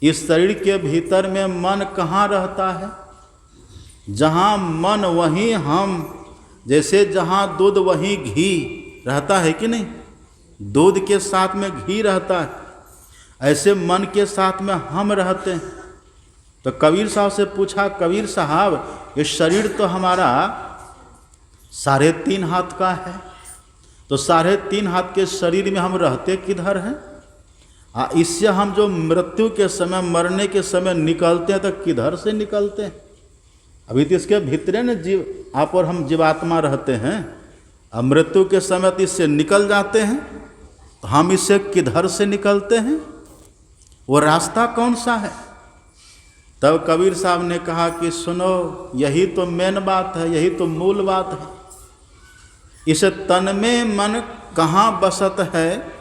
इस शरीर के भीतर में मन कहाँ रहता है? जहाँ मन वहीं हम, जैसे जहाँ दूध वहीं घी रहता है कि नहीं, दूध के साथ में घी रहता है, ऐसे मन के साथ में हम रहते हैं। तो कबीर साहब से पूछा, कबीर साहब ये शरीर तो हमारा 3.5 हाथ का है, तो 3.5 हाथ के शरीर में हम रहते किधर हैं? इससे हम जो मृत्यु के समय, मरने के समय निकलते हैं तो किधर से निकलते हैं? अभी तो इसके भीतरे न जीव, आप और हम जीवात्मा रहते हैं। अब मृत्यु के समय तो इससे निकल जाते हैं, तो हम इससे किधर से निकलते हैं? वो रास्ता कौन सा है? तब कबीर साहब ने कहा कि सुनो, यही तो मेन बात है, यही तो मूल बात है। इस तन में मन कहाँ बसत है,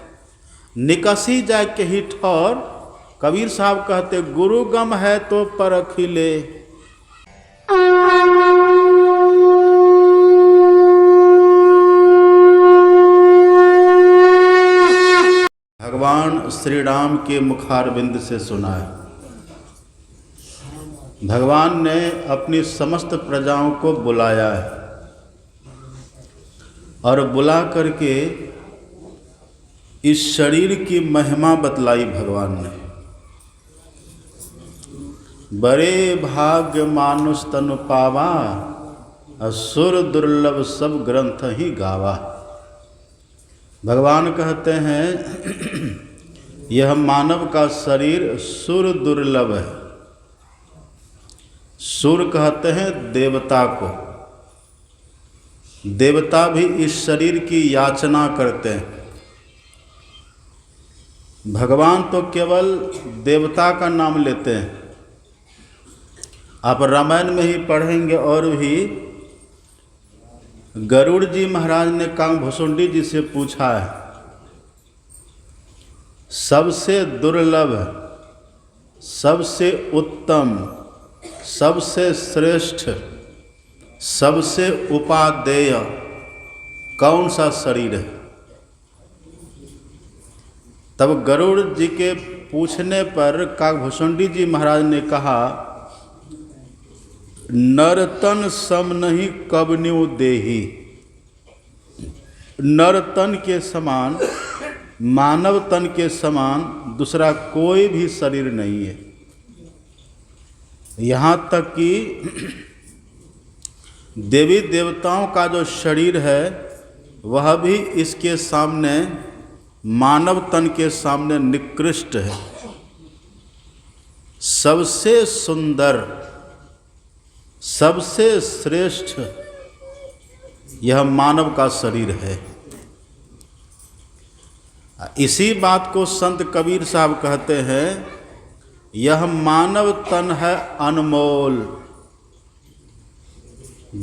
निकसी जाए के ही ठौर। कबीर साहब कहते, गुरु गम है तो परखी ले। भगवान श्री राम के मुखारविंद से सुना है। भगवान ने अपनी समस्त प्रजाओं को बुलाया है और बुला करके इस शरीर की महिमा बतलाई भगवान ने। बड़े भाग्य मानुष तनु पावा, असुर दुर्लभ सब ग्रंथ ही गावा। भगवान कहते हैं यह मानव का शरीर सुर दुर्लभ है। सुर कहते हैं देवता को। देवता भी इस शरीर की याचना करते हैं। भगवान तो केवल देवता का नाम लेते हैं। आप रामायण में ही पढ़ेंगे, और भी गरुड़ जी महाराज ने काकभुसुंडी जी से पूछा है, सबसे दुर्लभ, सबसे उत्तम, सबसे श्रेष्ठ, सबसे उपादेय कौन सा शरीर है? तब गरुड़ जी के पूछने पर काकभुसुंडी जी महाराज ने कहा, नरतन सम नहीं कबन्यु देही। नरतन के समान, मानव तन के समान दूसरा कोई भी शरीर नहीं है। यहाँ तक कि देवी देवताओं का जो शरीर है वह भी इसके सामने, मानव तन के सामने निकृष्ट है। सबसे सुंदर, सबसे श्रेष्ठ यह मानव का शरीर है। इसी बात को संत कबीर साहब कहते हैं, यह मानव तन है अनमोल,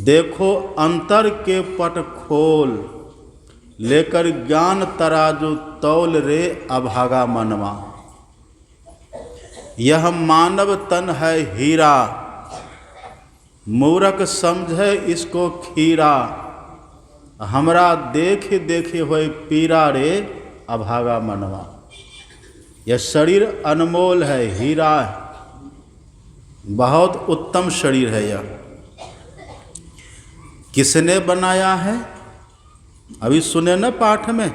देखो अंतर के पट खोल, लेकर ज्ञान तराजू तौल रे अभागा मनवा। यह मानव तन है हीरा, मूरख समझे इसको खीरा, हमरा देख देखे हुए पीरा रे अभागा मनवा। यह शरीर अनमोल है, हीरा है, बहुत उत्तम शरीर है। यह किसने बनाया है? अभी सुने न पाठ में,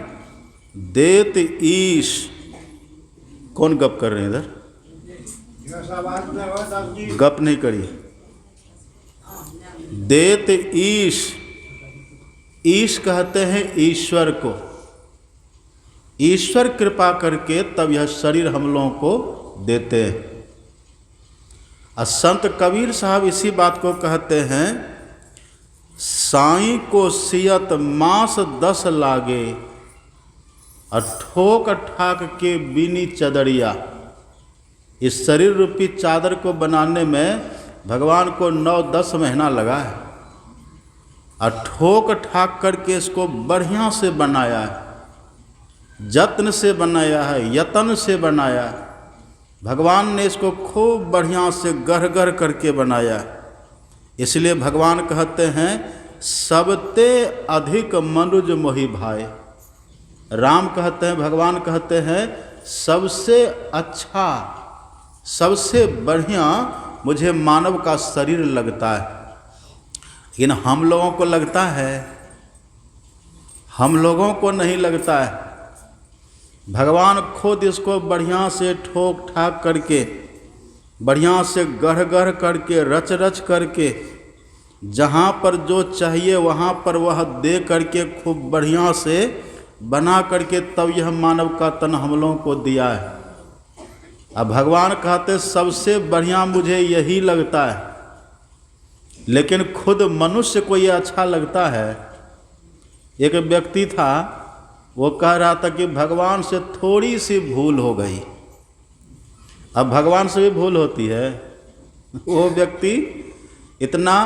देत ईश। कौन गप कर रहे हैं इधर? गप नहीं करिए। देत ईश, ईश कहते हैं ईश्वर को। ईश्वर कृपा करके तब यह शरीर हम लोगों को देते हैं। संत कबीर साहब इसी बात को कहते हैं, साईं को सियत मास 10 लागे, और ठोक ठाक के बीनी चदरिया। इस शरीर रूपी चादर को बनाने में भगवान को 9-10 महीना लगा है, और ठोक ठाक करके इसको बढ़िया से बनाया है, जत्न से बनाया है, यत्न से बनाया है। भगवान ने इसको खूब बढ़िया से गढ़ करके बनाया है। इसलिए भगवान कहते हैं, सबते अधिक मनुज मोहि भाई। राम कहते हैं, भगवान कहते हैं, सबसे अच्छा, सबसे बढ़िया मुझे मानव का शरीर लगता है। लेकिन हम लोगों को लगता है, हम लोगों को नहीं लगता है। भगवान खुद इसको बढ़िया से ठोक ठाक करके, बढ़िया से गढ़ गढ़ करके, रच रच करके, जहाँ पर जो चाहिए वहाँ पर वह दे करके खूब बढ़िया से बना करके तब यह मानव का तन हम लोगों को दिया है। अब भगवान कहते सबसे बढ़िया मुझे यही लगता है, लेकिन खुद मनुष्य को ये अच्छा लगता है। एक व्यक्ति था, वो कह रहा था कि भगवान से थोड़ी सी भूल हो गई। अब भगवान से भी भूल होती है। वो व्यक्ति इतना,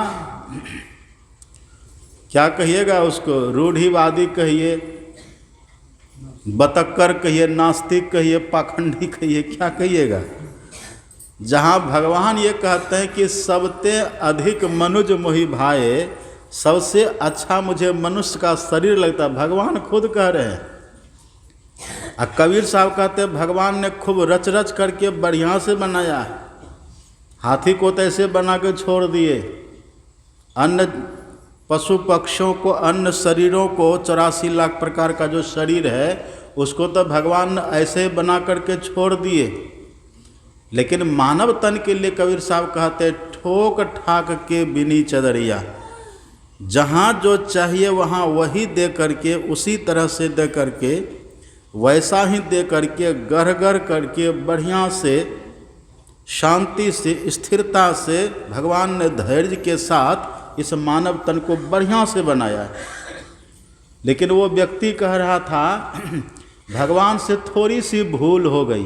क्या कहिएगा उसको, रूढ़िवादी कहिए, बतक्कर कहिए, नास्तिक कहिए, पाखंडी कहिए, क्या कहिएगा। जहाँ भगवान ये कहते हैं कि सबसे अधिक मनुज मोहि भाए, सबसे अच्छा मुझे मनुष्य का शरीर लगता है, भगवान खुद कह रहे हैं। और कबीर साहब कहते हैं भगवान ने खूब रच रच करके बढ़िया से बनाया है। हाथी को तो ऐसे बना के छोड़ दिए, अन्य पशु पक्षियों को, अन्य शरीरों को, 84 लाख प्रकार का जो शरीर है उसको तो भगवान ने ऐसे बना करके छोड़ दिए। लेकिन मानव तन के लिए कबीर साहब कहते ठोक ठाक के बिनी चदरिया, जहाँ जो चाहिए वहाँ वही दे करके, उसी तरह से दे करके, वैसा ही दे करके, गढ़ गढ़ करके, बढ़िया से, शांति से, स्थिरता से भगवान ने धैर्य के साथ इस मानव तन को बढ़िया से बनाया है। लेकिन वो व्यक्ति कह रहा था भगवान से थोड़ी सी भूल हो गई।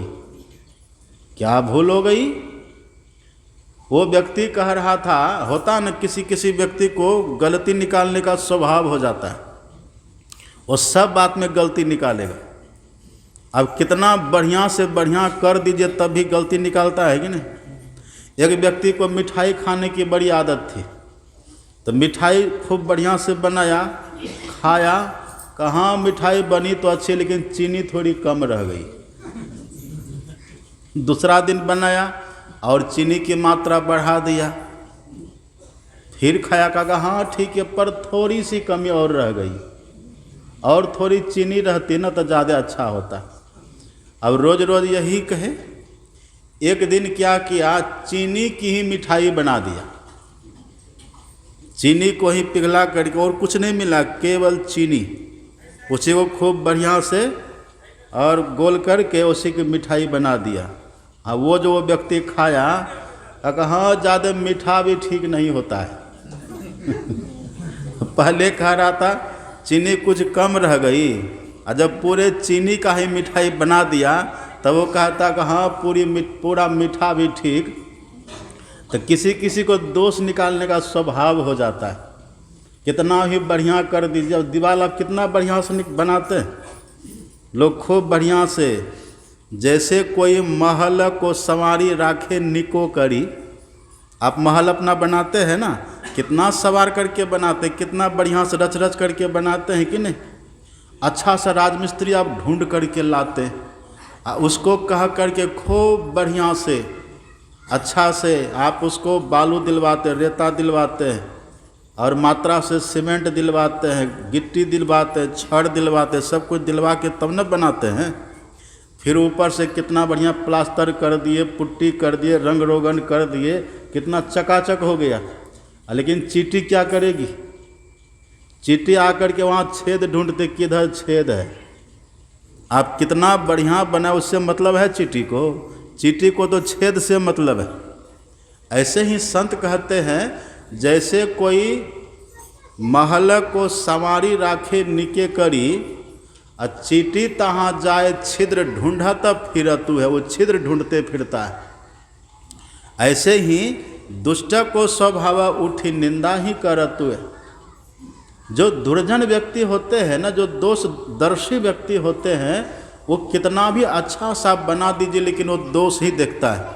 क्या भूल हो गई? वो व्यक्ति कह रहा था, होता न किसी किसी व्यक्ति को गलती निकालने का स्वभाव हो जाता है, वो सब बात में गलती निकालेगा। अब कितना बढ़िया से बढ़िया कर दीजिए तब भी गलती निकालता है कि नहीं। एक व्यक्ति को मिठाई खाने की बड़ी आदत थी, तो मिठाई खूब बढ़िया से बनाया, खाया, कहाँ मिठाई बनी तो अच्छी, लेकिन चीनी थोड़ी कम रह गई। दूसरा दिन बनाया और चीनी की मात्रा बढ़ा दिया, फिर खाया, कहा हाँ ठीक है, पर थोड़ी सी कमी और रह गई, और थोड़ी चीनी रहती ना तो ज़्यादा अच्छा होता। अब रोज़ रोज़ यही कहे। एक दिन क्या किया, चीनी की ही मिठाई बना दिया, चीनी को ही पिघला करके, और कुछ नहीं मिला, केवल चीनी, उसी को खूब बढ़िया से और गोल करके उसी की मिठाई बना दिया। अब वो जो वो व्यक्ति खाया, कहा हाँ ज़्यादा मीठा भी ठीक नहीं होता है। पहले कह रहा था चीनी कुछ कम रह गई, और जब पूरे चीनी का ही मिठाई बना दिया तब वो कहता कि हाँ पूरा मीठा भी ठीक। तो किसी किसी को दोष निकालने का स्वभाव हो जाता है। कितना ही बढ़िया कर दीजिए, अब दीवार आप कितना बढ़िया से बनाते हैं लोग, खूब बढ़िया से, जैसे कोई महल को संवारी राखे निको करी। आप महल अपना बनाते हैं ना, कितना सवार करके बनाते, कितना बढ़िया से रच रच करके बनाते हैं कि नहीं। अच्छा सा राजमिस्त्री आप ढूंढ करके लाते हैं, उसको कह करके खूब बढ़िया से, अच्छा से आप उसको बालू दिलवाते, रेता दिलवाते हैं, और मात्रा से सीमेंट दिलवाते हैं, गिट्टी दिलवाते हैं, छड़ दिलवाते हैं, सब कुछ दिलवा के तब न बनाते हैं। फिर ऊपर से कितना बढ़िया प्लास्टर कर दिए, पुट्टी कर दिए, रंग रोगन कर दिए, कितना चकाचक हो गया। लेकिन चींटी क्या करेगी? चींटी आकर के वहाँ छेद ढूंढते, किधर छेद है। आप कितना बढ़िया बना, उससे मतलब है चींटी को? चींटी को तो छेद से मतलब है। ऐसे ही संत कहते हैं, जैसे कोई महल को संवारी राखे निके करी, और चींटी तहाँ जाए छिद्र ढूंढत फिरतु है, वो छिद्र ढूंढते फिरता है। ऐसे ही दुष्ट को स्वभाव उठी निंदा ही करतु है। जो दुर्जन व्यक्ति होते हैं ना, जो दोषदर्शी व्यक्ति होते हैं, वो कितना भी अच्छा सा बना दीजिए लेकिन वो दोष ही देखता है।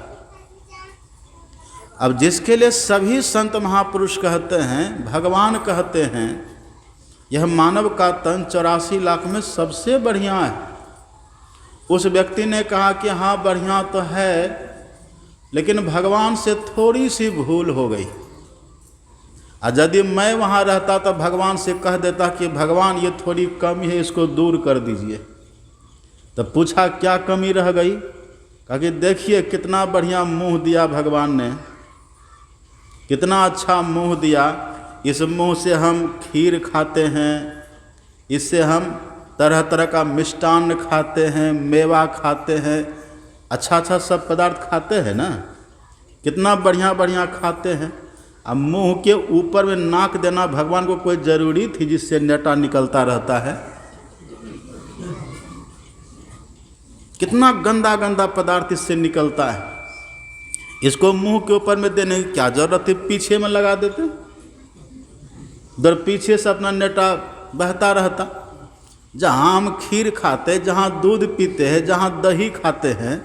अब जिसके लिए सभी संत महापुरुष कहते हैं, भगवान कहते हैं, यह मानव का तन 84 लाख में सबसे बढ़िया है। उस व्यक्ति ने कहा कि हाँ बढ़िया तो है, लेकिन भगवान से थोड़ी सी भूल हो गई। और यदि मैं वहाँ रहता तो भगवान से कह देता कि भगवान ये थोड़ी कमी है, इसको दूर कर दीजिए। तो पूछा क्या कमी रह गई? कहा कि देखिए कितना बढ़िया मुंह दिया भगवान ने, कितना अच्छा मुंह दिया। इस मुंह से हम खीर खाते हैं, इससे हम तरह तरह का मिष्टान्न खाते हैं, मेवा खाते हैं, अच्छा अच्छा सब पदार्थ खाते हैं ना, कितना बढ़िया बढ़िया खाते हैं। अब मुंह के ऊपर में नाक देना भगवान को कोई ज़रूरी थी जिससे नेटा निकलता रहता है? कितना गंदा गंदा पदार्थ इससे निकलता है, इसको मुंह के ऊपर में देने की क्या जरूरत है? पीछे में लगा देते, उधर पीछे से अपना नेटा बहता रहता। जहाँ हम खीर खाते, जहाँ दूध पीते हैं, जहाँ दही खाते हैं,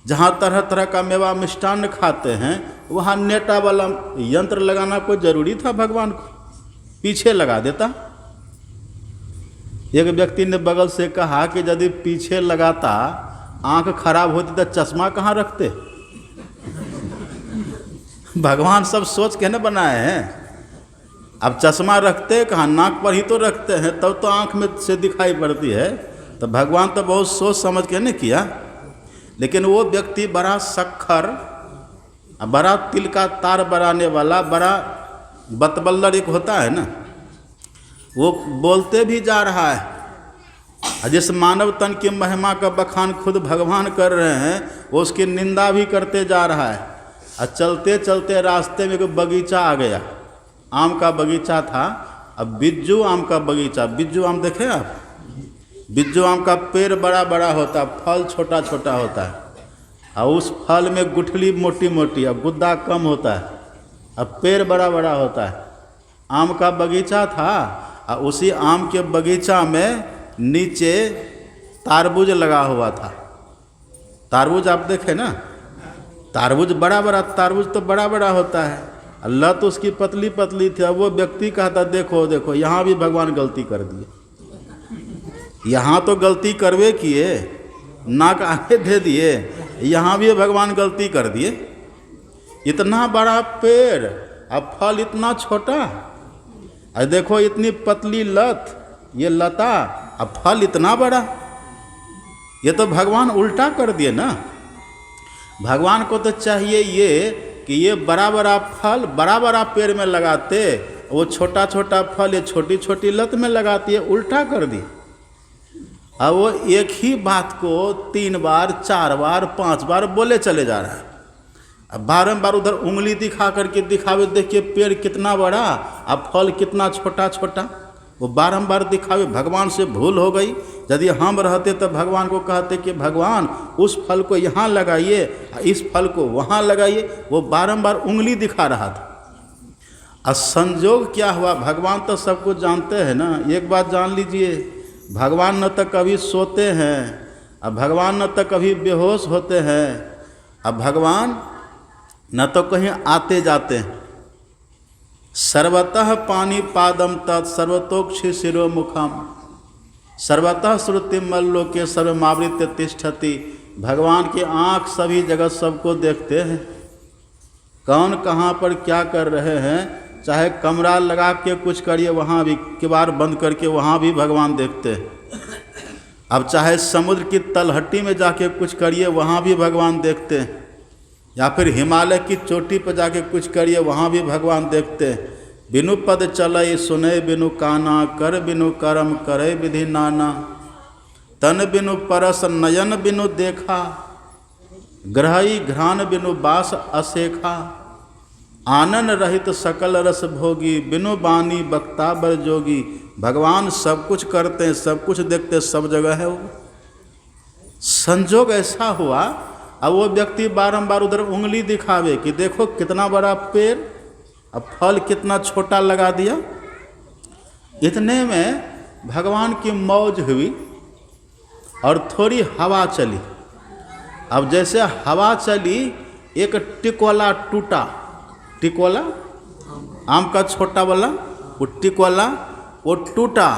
जहाँ तरह तरह का मेवा मिष्टान्न खाते हैं, वहाँ नेटा वाला यंत्र लगाना कोई ज़रूरी था भगवान को? पीछे लगा देता। एक व्यक्ति ने बगल से कहा कि यदि पीछे लगाता आंख खराब होती तो चश्मा कहाँ रखते? भगवान सब सोच के न बनाए हैं। अब चश्मा रखते कहाँ? नाक पर ही तो रखते हैं, तब तो आंख में से दिखाई पड़ती है। तो भगवान तो बहुत सोच समझ के न किया। लेकिन वो व्यक्ति बड़ा सख्खर, बड़ा तिल का तार बराने वाला, बड़ा बतबल्लर एक होता है ना, वो बोलते भी जा रहा है। जिस मानव तन की महिमा का बखान खुद भगवान कर रहे हैं, वो उसकी निंदा भी करते जा रहा है। और चलते चलते रास्ते में एक बगीचा आ गया, आम का बगीचा था। अब बिज्जू आम का बगीचा, बिज्जू आम देखे आप? बिज्जू आम का पेड़ बड़ा बड़ा होता है, फल छोटा छोटा होता है, और उस फल में गुठली मोटी मोटी और गुद्दा कम होता है, अब पेड़ बड़ा बड़ा होता है। आम का बगीचा था, और उसी आम के बगीचा में नीचे तारबूज लगा हुआ था। तारबूज आप देखे ना, तारबूज बड़ा बड़ा, तारबूज तो बड़ा बड़ा होता है, अल्लाह तो उसकी पतली पतली थी। अब वो व्यक्ति कहता देखो देखो यहाँ भी भगवान गलती कर दिए, यहाँ तो गलती करवे किए, नाक आगे दे दिए, यहाँ भी भगवान गलती कर दिए। इतना बड़ा पेड़, अब फल इतना छोटा, और देखो इतनी पतली लत, ये लता, अब फल इतना बड़ा। ये तो भगवान उल्टा कर दिए ना। भगवान को तो चाहिए ये कि ये बड़ा बड़ा फल बड़ा बड़ा पेड़ में लगाते, वो छोटा छोटा फल ये छोटी छोटी लत में लगाती है, उल्टा कर दी। अब वो एक ही बात को 3 बार 4 बार 5 बार बोले चले जा रहा है। अब बारंबार उधर उंगली दिखा करके दिखावे, देखिए पेड़ कितना बड़ा अब फल कितना छोटा छोटा, वो बारंबार दिखावे। भगवान से भूल हो गई। यदि हम रहते तो भगवान को कहते कि भगवान उस फल को यहाँ लगाइए, इस फल को वहाँ लगाइए। वो बारंबार उंगली दिखा रहा था। और संजोग क्या हुआ, भगवान तो सब कुछ जानते हैं ना। एक बात जान लीजिए, भगवान न तो कभी सोते हैं, अब भगवान न तो कभी बेहोश होते हैं, अब भगवान न तो कहीं आते जाते हैं। सर्वतः पानी पादम तत् सर्वतोक्षि शिरो मुखम सर्वतः श्रुति मल्लोके सर्वमावृत्य तिष्ठति। भगवान की आँख सभी जगह सबको देखते हैं, कौन कहाँ पर क्या कर रहे हैं। चाहे कमरा लगा के कुछ करिए, वहाँ भी किवाड़ बंद करके वहाँ भी भगवान देखते हैं। अब चाहे समुद्र की तलहटी में जाके कुछ करिए, वहाँ भी भगवान देखते हैं। या फिर हिमालय की चोटी पर जाके कुछ करिए, वहाँ भी भगवान देखते हैं। बिनु पद चलय सुने बिनु काना, कर बिनु कर्म करे विधि नाना। तन बिनु परस नयन बिनु देखा, ग्रही घ्राण बिनु बास असेखा। आनन रहित सकल रस भोगी, बिनु बानी बक्ता बर जोगी। भगवान सब कुछ करते हैं, सब कुछ देखते हैं, सब जगह है वो। संजोग ऐसा हुआ, अब वो व्यक्ति बारंबार उधर उंगली दिखावे कि देखो कितना बड़ा पेड़, अब फल कितना छोटा लगा दिया। इतने में भगवान की मौज हुई और थोड़ी हवा चली। अब जैसे हवा चली, एक टिकोला टूटा, टिकोला आम का छोटा वाला, वो टिकोला वो टूटा।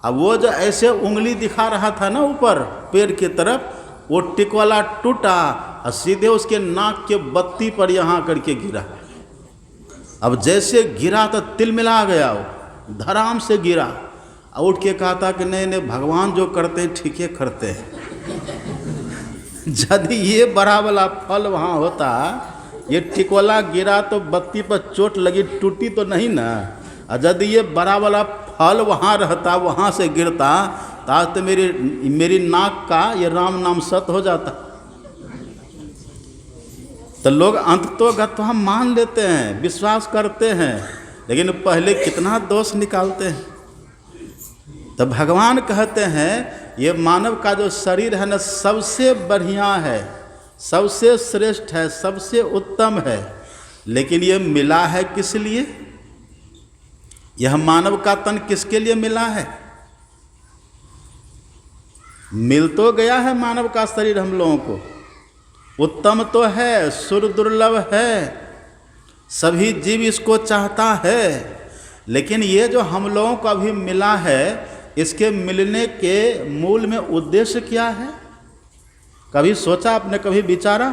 अब वो जो ऐसे उंगली दिखा रहा था ना ऊपर पेड़ की तरफ, वो टिकवाला टूटा और सीधे उसके नाक के बत्ती पर यहाँ करके गिरा। अब जैसे गिरा तो तिल मिला गया, वो धड़ाम से गिरा। उठ के कहा था कि नहीं नहीं, भगवान जो करते हैं ठीक है करते हैं। यदि ये बड़ा वाला फल वहाँ होता, ये टिकोला गिरा तो बत्ती पर चोट लगी, टूटी तो नहीं ना। और यदि ये बड़ा वाला फल वहाँ रहता, वहाँ से गिरता, तो आज तो मेरी नाक का ये राम नाम सत्य हो जाता। तो लोग अंततोगत तो हम मान लेते हैं, विश्वास करते हैं, लेकिन पहले कितना दोष निकालते हैं। तो भगवान कहते हैं ये मानव का जो शरीर है ना, सबसे बढ़िया है, सबसे श्रेष्ठ है, सबसे उत्तम है। लेकिन ये मिला है किस लिए? यह मानव का तन किसके लिए मिला है? मिल तो गया है मानव का शरीर हम लोगों को, उत्तम तो है, सुर दुर्लभ है, सभी जीव इसको चाहता है। लेकिन ये जो हम लोगों को अभी मिला है, इसके मिलने के मूल में उद्देश्य क्या है? कभी सोचा आपने, कभी विचारा?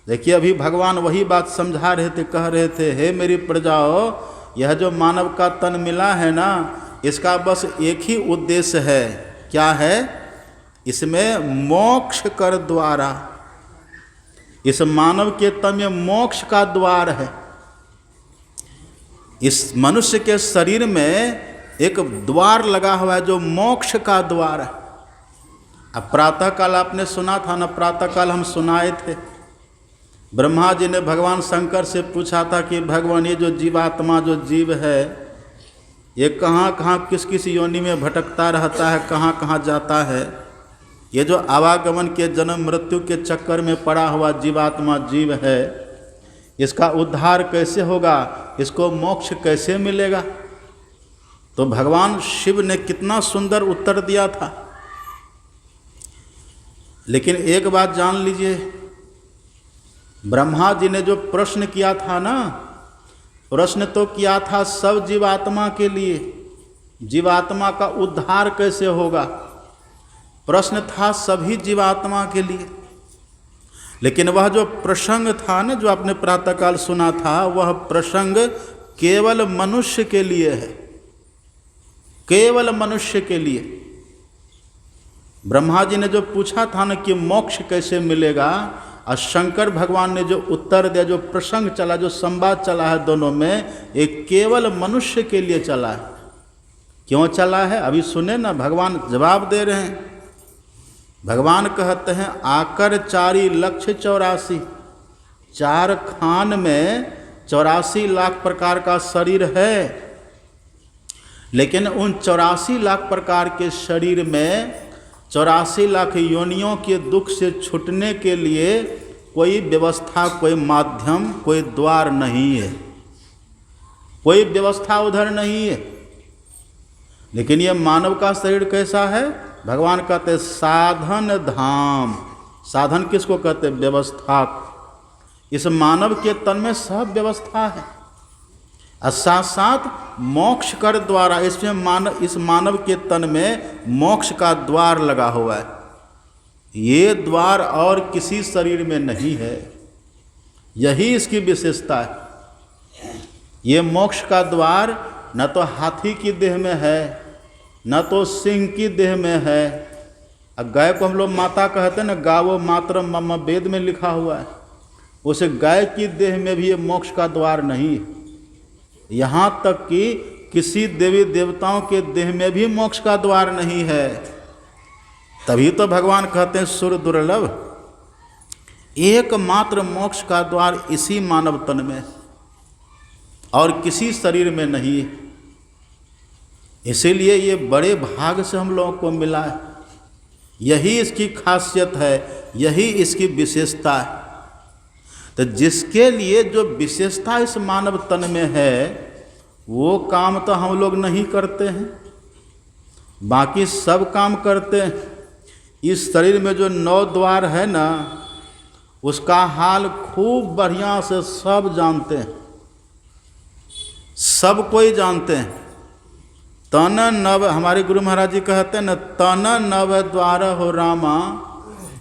देखिए अभी भगवान वही बात समझा रहे थे, कह रहे थे, हे मेरी प्रजाओं, यह जो मानव का तन मिला है ना, इसका बस एक ही उद्देश्य है। क्या है? इसमें मोक्ष कर द्वारा, इस मानव के तन में मोक्ष का द्वार है। इस मनुष्य के शरीर में एक द्वार लगा हुआ है जो मोक्ष का द्वार है। अब प्रातःकाल आपने सुना था ना, प्रातःकाल हम सुनाए थे, ब्रह्मा जी ने भगवान शंकर से पूछा था कि भगवान ये जो जीवात्मा, जो जीव है, ये कहाँ कहाँ किस किस योनि में भटकता रहता है, कहाँ कहाँ जाता है? ये जो आवागमन के जन्म मृत्यु के चक्कर में पड़ा हुआ जीवात्मा जीव है, इसका उद्धार कैसे होगा? इसको मोक्ष कैसे मिलेगा? तो भगवान शिव ने कितना सुंदर उत्तर दिया था। लेकिन एक बात जान लीजिए, ब्रह्मा जी ने जो प्रश्न किया था ना, प्रश्न तो किया था सब जीवात्मा के लिए, जीवात्मा का उद्धार कैसे होगा, प्रश्न था सभी जीवात्मा के लिए। लेकिन वह जो प्रसंग था ना, जो आपने प्रातःकाल सुना था, वह प्रसंग केवल मनुष्य के लिए है, केवल मनुष्य के लिए। ब्रह्मा जी ने जो पूछा था ना कि मोक्ष कैसे मिलेगा, और शंकर भगवान ने जो उत्तर दिया, जो प्रसंग चला, जो संवाद चला है दोनों में, एक केवल मनुष्य के लिए चला है। क्यों चला है? अभी सुने ना, भगवान जवाब दे रहे हैं। भगवान कहते हैं, आकर 4 लक्ष 84, 4 खान में 84 लाख प्रकार का शरीर है। लेकिन उन 84 लाख प्रकार के शरीर में 84 लाख योनियों के दुख से छूटने के लिए कोई व्यवस्था, कोई माध्यम, कोई द्वार नहीं है, कोई व्यवस्था उधर नहीं है। लेकिन ये मानव का शरीर कैसा है? भगवान कहते हैं साधन धाम। साधन किसको कहते हैं? व्यवस्था। इस मानव के तन में सब व्यवस्था है, और साथ साथ मोक्ष कर द्वारा, इसमें इस मानव के तन में मोक्ष का द्वार लगा हुआ है। ये द्वार और किसी शरीर में नहीं है, यही इसकी विशेषता है। ये मोक्ष का द्वार न तो हाथी की देह में है, न तो सिंह की देह में है। अब गाय को हम लोग माता कहते हैं ना, गावो मातरम मम, वेद में लिखा हुआ है। उस गाय की देह में भी ये मोक्ष का द्वार नहीं है। यहाँ तक कि किसी देवी देवताओं के देह में भी मोक्ष का द्वार नहीं है। तभी तो भगवान कहते हैं सुर दुर्लभ, एकमात्र मोक्ष का द्वार इसी मानव तन में, और किसी शरीर में नहीं है। इसीलिए ये बड़े भाग से हम लोगों को मिला है। यही इसकी खासियत है, यही इसकी विशेषता है। तो जिसके लिए जो विशेषता इस मानव तन में है, वो काम तो हम लोग नहीं करते हैं, बाकी सब काम करते हैं। इस शरीर में जो 9 द्वार है ना, उसका हाल खूब बढ़िया से सब जानते हैं, सब कोई जानते हैं। तन नव, हमारे गुरु महाराज जी कहते हैं न, तन नव द्वार हो रामा,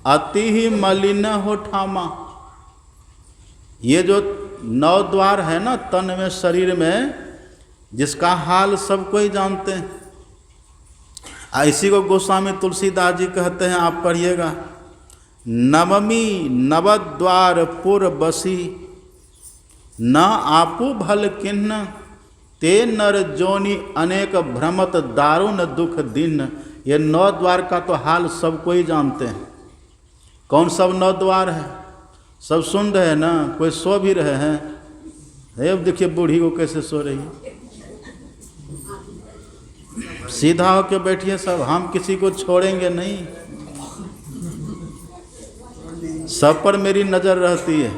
अति ही मलिन हो ठामा। ये जो 9 द्वार है ना तन में, शरीर में, जिसका हाल सब कोई जानते हैं। इसी को गोस्वामी तुलसीदास जी कहते हैं, आप पढ़िएगा। नवमी नवद्वार पुर बसी, न आपू भल किन्न, ते नर जोनी अनेक भ्रमत दारुण दुख दिन। ये 9 द्वार का तो हाल सब कोई जानते हैं। कौन सब 9 द्वार है? सब सुन रहे हैं ना, कोई सो भी रहे हैं। अब देखिए बूढ़ी को कैसे सो रही है। सीधा होके बैठिए सब, हम किसी को छोड़ेंगे नहीं, सब पर मेरी नज़र रहती है।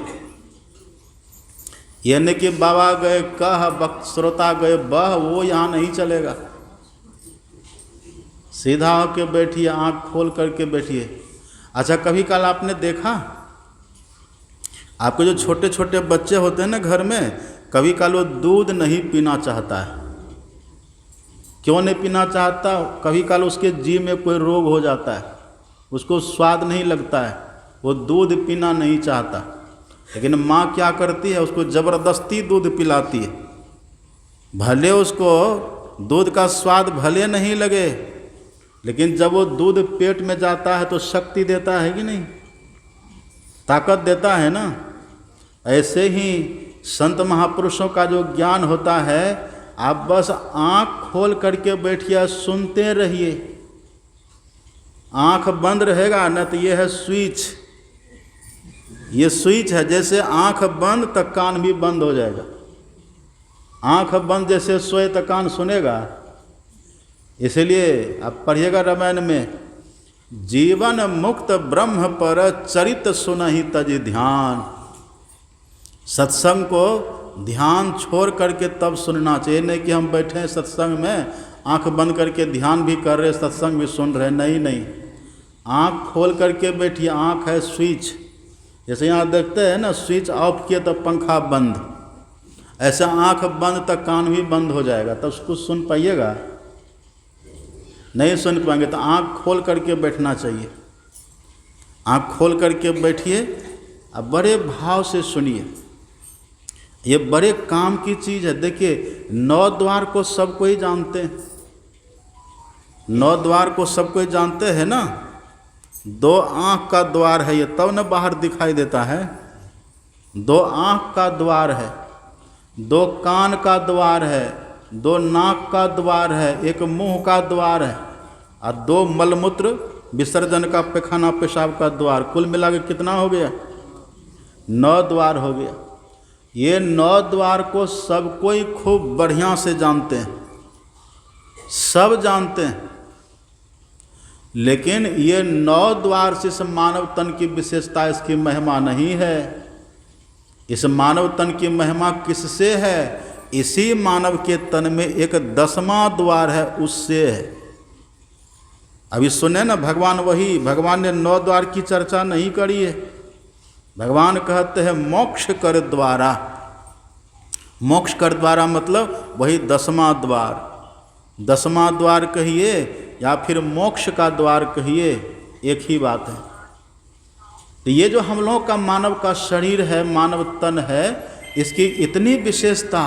ये नहीं कि बाबा गए कह, वक्त श्रोता गए बह, वो यहाँ नहीं चलेगा। सीधा होके बैठिए, आँख खोल करके बैठिए। अच्छा, कभी काल आपने देखा, आपके जो छोटे छोटे बच्चे होते हैं ना घर में, कभी काल वो दूध नहीं पीना चाहता है। क्यों नहीं पीना चाहता? कभी काल उसके जीभ में कोई रोग हो जाता है, उसको स्वाद नहीं लगता है, वो दूध पीना नहीं चाहता। लेकिन माँ क्या करती है, उसको ज़बरदस्ती दूध पिलाती है। भले उसको दूध का स्वाद भले नहीं लगे, लेकिन जब वो दूध पेट में जाता है तो शक्ति देता है कि नहीं, ताकत देता है ना। ऐसे ही संत महापुरुषों का जो ज्ञान होता है, आप बस आँख खोल करके बैठिए, सुनते रहिए। आँख बंद रहेगा न तो ये है स्विच, ये स्विच है। जैसे आँख बंद तो कान भी बंद हो जाएगा। आँख बंद जैसे सोए तो कान सुनेगा। इसलिए आप पढ़िएगा रामायण में, जीवन मुक्त ब्रह्म पर चरित सुनहि तज ध्यान। सत्संग को ध्यान छोड़ करके तब सुनना चाहिए। नहीं कि हम बैठे हैं सत्संग में, आंख बंद करके ध्यान भी कर रहे, सत्संग भी सुन रहे। नहीं नहीं, आंख खोल करके बैठिए। आंख है स्विच, जैसे यहाँ देखते हैं ना, स्विच ऑफ किए तो पंखा बंद, ऐसा आंख बंद तक कान भी बंद हो जाएगा, तब उसको सुन पाइएगा? नहीं सुन पाएंगे। तो आंख खोल करके बैठना चाहिए। आंख खोल करके बैठिए, अब बड़े भाव से सुनिए। ये बड़े काम की चीज़ है। देखिए 9 द्वार को सब कोई जानते हैं, 9 द्वार को सब कोई जानते हैं ना। 2 आँख का द्वार है ये, तब न बाहर दिखाई देता है। 2 आँख का द्वार है, 2 कान का द्वार है, 2 नाक का द्वार है, 1 मुंह का द्वार है, और 2 मलमूत्र विसर्जन का पैखाना पेशाब का द्वार। कुल मिला के कितना हो गया? 9 द्वार हो गया। ये 9 द्वार को सब कोई खूब बढ़िया से जानते हैं, सब जानते हैं। लेकिन ये 9 द्वार से इस मानव तन की विशेषता, इसकी महिमा नहीं है। इस मानव तन की महिमा किससे है? इसी मानव के तन में एक 10वां द्वार है, उससे है। अभी सुने ना, भगवान ने 9 द्वार की चर्चा नहीं करी है। भगवान कहते हैं मोक्ष कर द्वारा। मोक्ष कर द्वारा मतलब वही 10वां द्वार। 10वां द्वार कहिए या फिर मोक्ष का द्वार कहिए, एक ही बात है। तो ये जो हम लोगों का मानव का शरीर है, मानव तन है, इसकी इतनी विशेषता,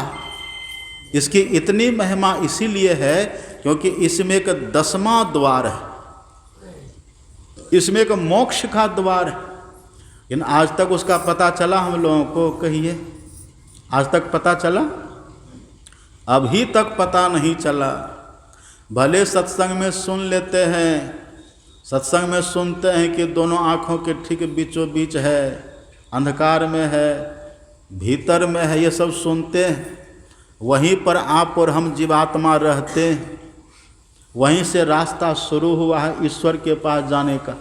इसकी इतनी महिमा इसीलिए है क्योंकि इसमें एक 10वां द्वार है, इसमें एक मोक्ष का द्वार है। लेकिन आज तक उसका पता चला हम लोगों को? कहिए, आज तक पता चला? अभी तक पता नहीं चला। भले सत्संग में सुन लेते हैं, सत्संग में सुनते हैं कि दोनों आँखों के ठीक बीचों बीच है, अंधकार में है, भीतर में है, ये सब सुनते हैं। वहीं पर आप और हम जीवात्मा रहते हैं, वहीं से रास्ता शुरू हुआ है ईश्वर के पास जाने का।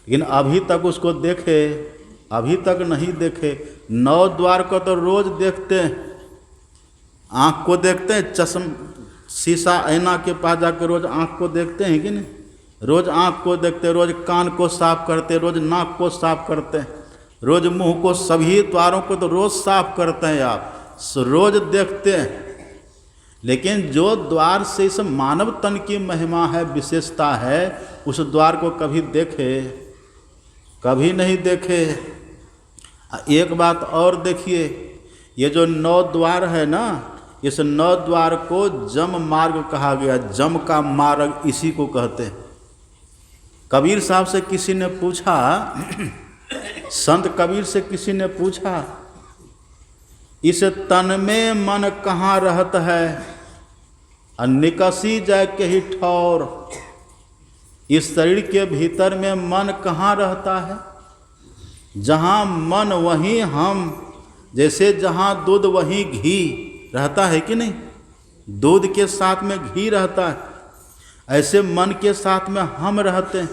लेकिन अभी तक उसको देखे? अभी तक नहीं देखे। 9 द्वार को तो रोज़ देखते हैं, आँख को देखते हैं, शीशा ऐना के पास जाकर रोज़ आँख को देखते हैं कि नहीं? रोज़ आँख को देखते हैं, रोज़ कान को साफ करते हैं, रोज़ नाक को साफ करते हैं, रोज़ मुंह को, सभी द्वारों को तो रोज़ साफ करते हैं आप, रोज़ देखते हैं। लेकिन जो द्वार से इस मानव तन की महिमा है, विशेषता है, उस द्वार को कभी देखे? कभी नहीं देखे। एक बात और देखिए, ये जो 9 द्वार है ना, इस 9 द्वार को जम मार्ग कहा गया। जम का मार्ग इसी को कहते हैं। कबीर साहब से किसी ने पूछा, संत कबीर से किसी ने पूछा, इस तन में मन कहाँ रहता है, निकसी जाए के ही ठौर। इस शरीर के भीतर में मन कहाँ रहता है? जहाँ मन वहीं हम। जैसे जहाँ दूध वहीं घी रहता है कि नहीं, दूध के साथ में घी रहता है, ऐसे मन के साथ में हम रहते हैं।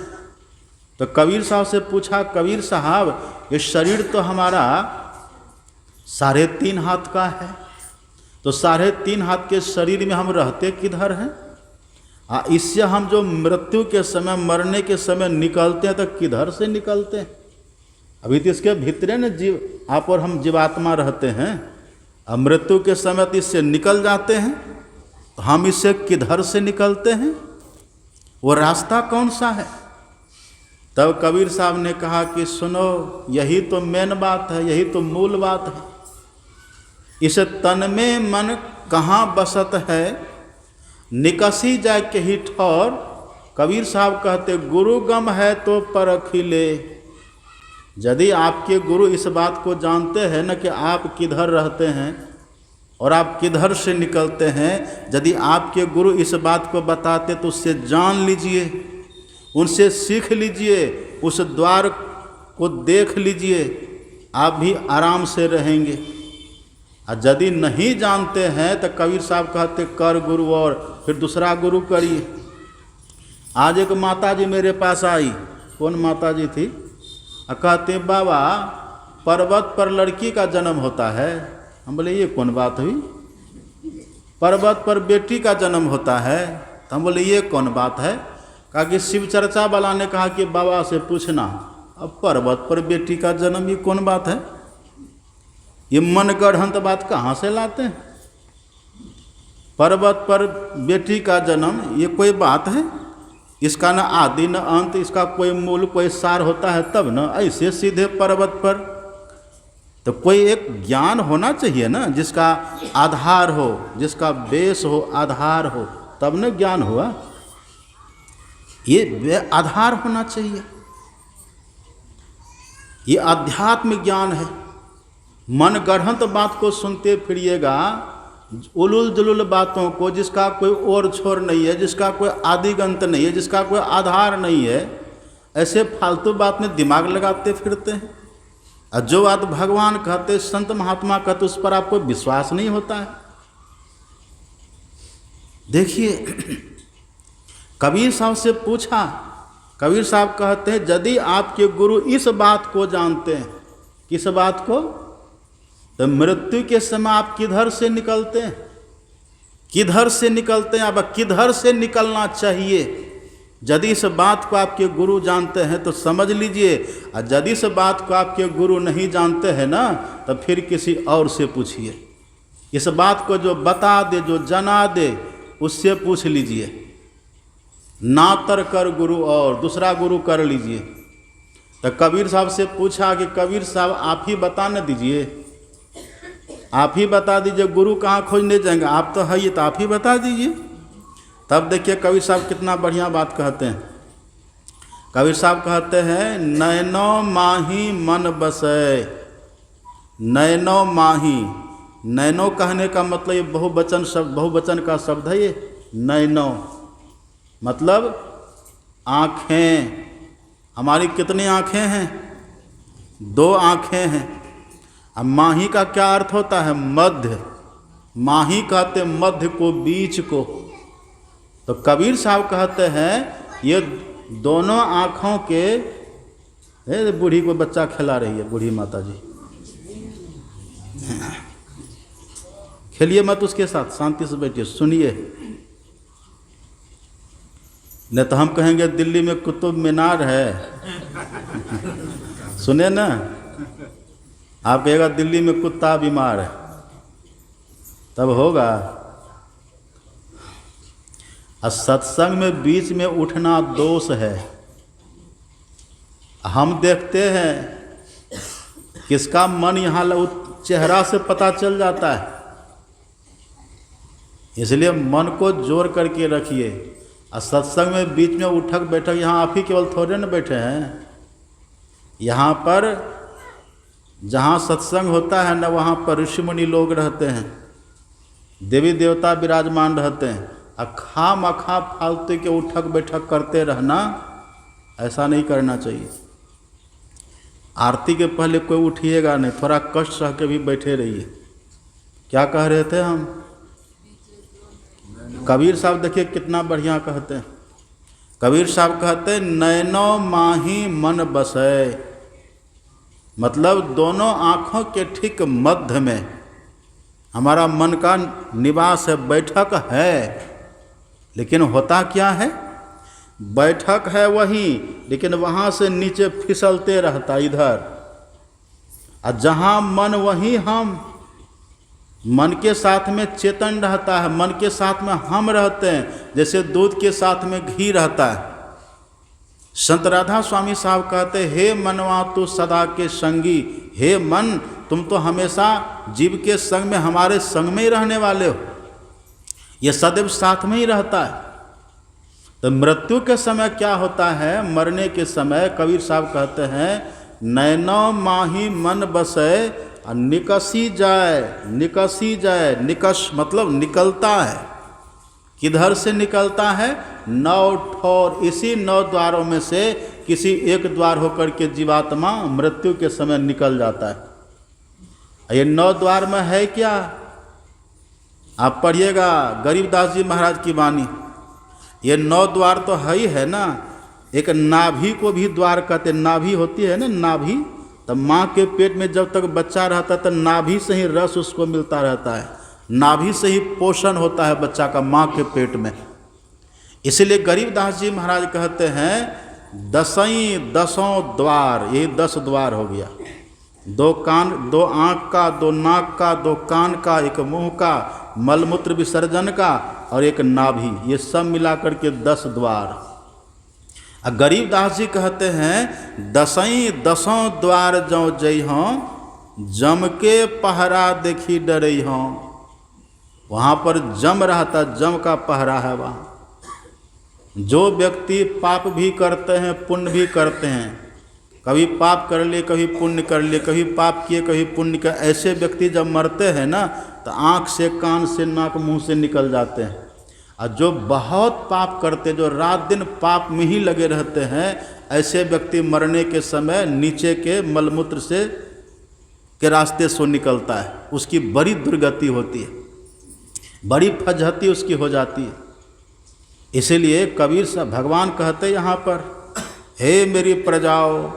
तो कबीर साहब से पूछा, कबीर साहब ये शरीर तो हमारा 3.5 हाथ का है, तो 3.5 हाथ के शरीर में हम रहते किधर हैं? इससे हम जो मृत्यु के समय, मरने के समय निकलते हैं तो किधर से निकलते हैं? अभी तो इसके भीतरे न जीव, आप और हम जीवात्मा रहते हैं। अब मृत्यु के समय तो इससे निकल जाते हैं, तो हम इससे किधर से निकलते हैं? वो रास्ता कौन सा है? तब कबीर साहब ने कहा कि सुनो, यही तो मेन बात है, यही तो मूल बात है। इस तन में मन कहाँ बसत है, निकसी जाए के ही ठौर। कबीर साहब कहते, गुरु गम है तो परखिले। यदि आपके गुरु इस बात को जानते हैं न कि आप किधर रहते हैं और आप किधर से निकलते हैं, यदि आपके गुरु इस बात को बताते तो उससे जान लीजिए, उनसे सीख लीजिए, उस द्वार को देख लीजिए, आप भी आराम से रहेंगे। और यदि नहीं जानते हैं तो कबीर साहब कहते कर गुरु और फिर दूसरा गुरु करिए। आज एक माता जी मेरे पास आई, कौन माता जी थी, कहते बाबा पर्वत पर लड़की का जन्म होता है। हम बोले ये कौन बात हुई? पर्वत पर बेटी का जन्म होता है। तो हम बोले ये कौन बात है? कहा कि शिव चर्चा वाला ने कहा कि बाबा से पूछना। अब पर्वत पर बेटी का जन्म ये कौन बात है? ये मन गढ़ंत बात कहाँ से लाते हैं? पर्वत पर बेटी का जन्म ये कोई बात है? इसका न आदि न अंत, इसका कोई मूल कोई सार होता है तब न ऐसे सीधे पर्वत पर। तो कोई एक ज्ञान होना चाहिए ना, जिसका आधार हो, जिसका बेस हो, आधार हो, तब न ज्ञान हुआ। ये आधार होना चाहिए। ये आध्यात्म ज्ञान है। मन गढ़ंत बात को सुनते फिरिएगा, उलुल जुलुल बातों को, जिसका कोई ओर छोर नहीं है, जिसका कोई आदिगंत नहीं है, जिसका कोई आधार नहीं है, ऐसे फालतू बात में दिमाग लगाते फिरते हैं। और जो बात भगवान कहते, संत महात्मा कहते, उस पर आपको विश्वास नहीं होता है। देखिए कबीर साहब से पूछा, कबीर साहब कहते हैं यदि आपके गुरु इस बात को जानते हैं, किस बात को, तो मृत्यु के समय आप किधर से निकलते हैं, किधर से निकलते हैं, अब किधर से निकलना चाहिए। यदि इस बात को आपके गुरु जानते हैं तो समझ लीजिए, और यदि इस बात को आपके गुरु नहीं जानते हैं ना, तो फिर किसी और से पूछिए। इस बात को जो बता दे, जो जना दे, उससे पूछ लीजिए। नातर कर गुरु और दूसरा गुरु कर लीजिए। तो कबीर साहब से पूछा कि कबीर साहब आप ही बता न दीजिए, आप ही बता दीजिए, गुरु कहाँ खोजने जाएंगे, आप तो है ये, तो आप ही बता दीजिए। तब देखिए कबीर साहब कितना बढ़िया बात कहते हैं। कबीर साहब कहते हैं, नैनो माही मन बसै। नैनो माही, नैनो कहने का मतलब ये बहुवचन शब्द, बहुवचन का शब्द है ये। नैनो मतलब आँखें। हमारी कितनी आँखें हैं? 2 आँखें हैं। अब माही का क्या अर्थ होता है? मध्य। माही कहते मध्य को, बीच को। तो कबीर साहब कहते हैं ये दोनों आँखों के, बूढ़ी को बच्चा खिला रही है, बूढ़ी माता जी, खेलिए मत उसके साथ, शांति से बैठिए, सुनिए। नहीं तो हम कहेंगे दिल्ली में कुतुब मीनार है। सुने ना, आप कहेगा दिल्ली में कुत्ता बीमार है, तब होगा। और सत्संग में बीच में उठना दोष है। हम देखते हैं किसका मन यहाँ चेहरा से पता चल जाता है। इसलिए मन को जोड़ करके रखिए। और सत्संग में बीच में उठक बैठक, यहाँ आप ही केवल थोड़े न बैठे हैं। यहाँ पर जहाँ सत्संग होता है न, वहाँ पर ऋषि मुनि लोग रहते हैं, देवी देवता विराजमान रहते हैं। और खामखा फालतू के उठक बैठक करते रहना, ऐसा नहीं करना चाहिए। आरती के पहले कोई उठिएगा नहीं, थोड़ा कष्ट सह के भी बैठे रहिए। क्या कह रहे थे हम? कबीर साहब देखिए कितना बढ़िया कहते हैं। कबीर साहब कहते हैं नैनो माही मन बसे, मतलब दोनों आँखों के ठीक मध्य में हमारा मन का निवास है, बैठक है। लेकिन होता क्या है, बैठक है वहीं, लेकिन वहाँ से नीचे फिसलते रहता इधर। और जहाँ मन वहीं हम, मन के साथ में चेतन रहता है, मन के साथ में हम रहते हैं, जैसे दूध के साथ में घी रहता है। संत राधा स्वामी साहब कहते, हे मनवा तू सदा के संगी, हे मन तुम तो हमेशा जीव के संग में, हमारे संग में ही रहने वाले हो। ये सदैव साथ में ही रहता है। तो मृत्यु के समय क्या होता है, मरने के समय कबीर साहब कहते हैं नैनो माही मन बसे, निकसी जाए, निकसी जाए। निकश मतलब निकलता है। किधर से निकलता है? 9 ठोर। इसी 9 द्वारों में से किसी एक द्वार होकर के जीवात्मा मृत्यु के समय निकल जाता है। ये 9 द्वार में है क्या? आप पढ़िएगा गरीबदास जी महाराज की वाणी। ये 9 द्वार तो है ही है ना। एक नाभि को भी द्वार कहते, नाभि होती है ना, नाभि। तब माँ के पेट में जब तक बच्चा रहता है तो नाभि से ही रस उसको मिलता रहता है, नाभि से ही पोषण होता है बच्चा का माँ के पेट में। इसलिए गरीबदास जी महाराज कहते हैं दसों द्वार, ये 10 द्वार हो गया। 2 कान, 2 आँख का, 2 नाक का, 2 कान का, 1 मुंह का, मलमूत्र विसर्जन का और 1 नाभि, ये सब मिलाकर के 10 द्वार। गरीबदास जी कहते हैं दसों द्वार जो जई हों, जम के पहरा देखी डरई हों। वहाँ पर जम रहता, जम का पहरा है वहाँ। जो व्यक्ति पाप भी करते हैं, पुण्य भी करते हैं, कभी पाप कर लिए, कभी पुण्य कर लिए, कभी पाप किए, कभी पुण्य किए, ऐसे व्यक्ति जब मरते हैं ना, तो आँख से, कान से, नाक, मुंह से निकल जाते हैं। और जो बहुत पाप करते, जो रात दिन पाप में ही लगे रहते हैं, ऐसे व्यक्ति मरने के समय नीचे के मलमूत्र से के रास्ते से निकलता है। उसकी बड़ी दुर्गति होती है, बड़ी फजहती उसकी हो जाती है। इसीलिए कबीर साहब भगवान कहते यहाँ पर, हे मेरी प्रजाओं,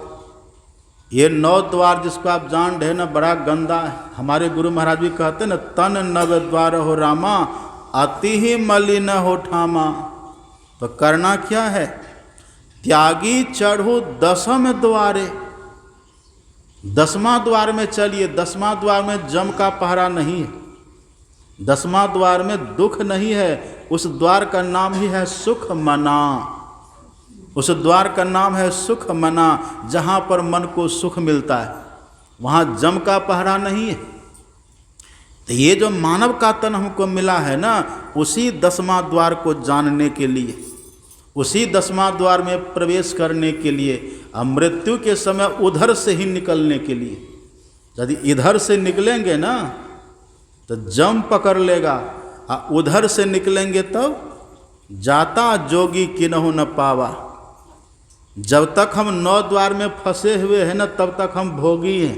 ये 9 द्वार जिसको आप जान रहे ना, बड़ा गंदा है। हमारे गुरु महाराज भी कहते ना, तन 9 द्वार हो रामा, अति ही मलिन हो ठामा। तो करना क्या है? त्यागी चढ़ो 10वें द्वारे। 10वां द्वार में चलिए। 10वां द्वार में जम का पहरा नहीं है, 10वां द्वार में दुख नहीं है। उस द्वार का नाम ही है सुख मना। उस द्वार का नाम है सुख मना। जहाँ पर मन को सुख मिलता है, वहाँ जम का पहरा नहीं है। तो ये जो मानव का तन हमको मिला है ना, उसी 10वां द्वार को जानने के लिए, उसी 10वां द्वार में प्रवेश करने के लिए, मृत्यु के समय उधर से ही निकलने के लिए। यदि इधर से निकलेंगे ना तो जम पकड़ लेगा, और उधर से निकलेंगे तब जाता जोगी किन्हु न पावा। जब तक हम 9 द्वार में फंसे हुए हैं ना, तब तक हम भोगी हैं,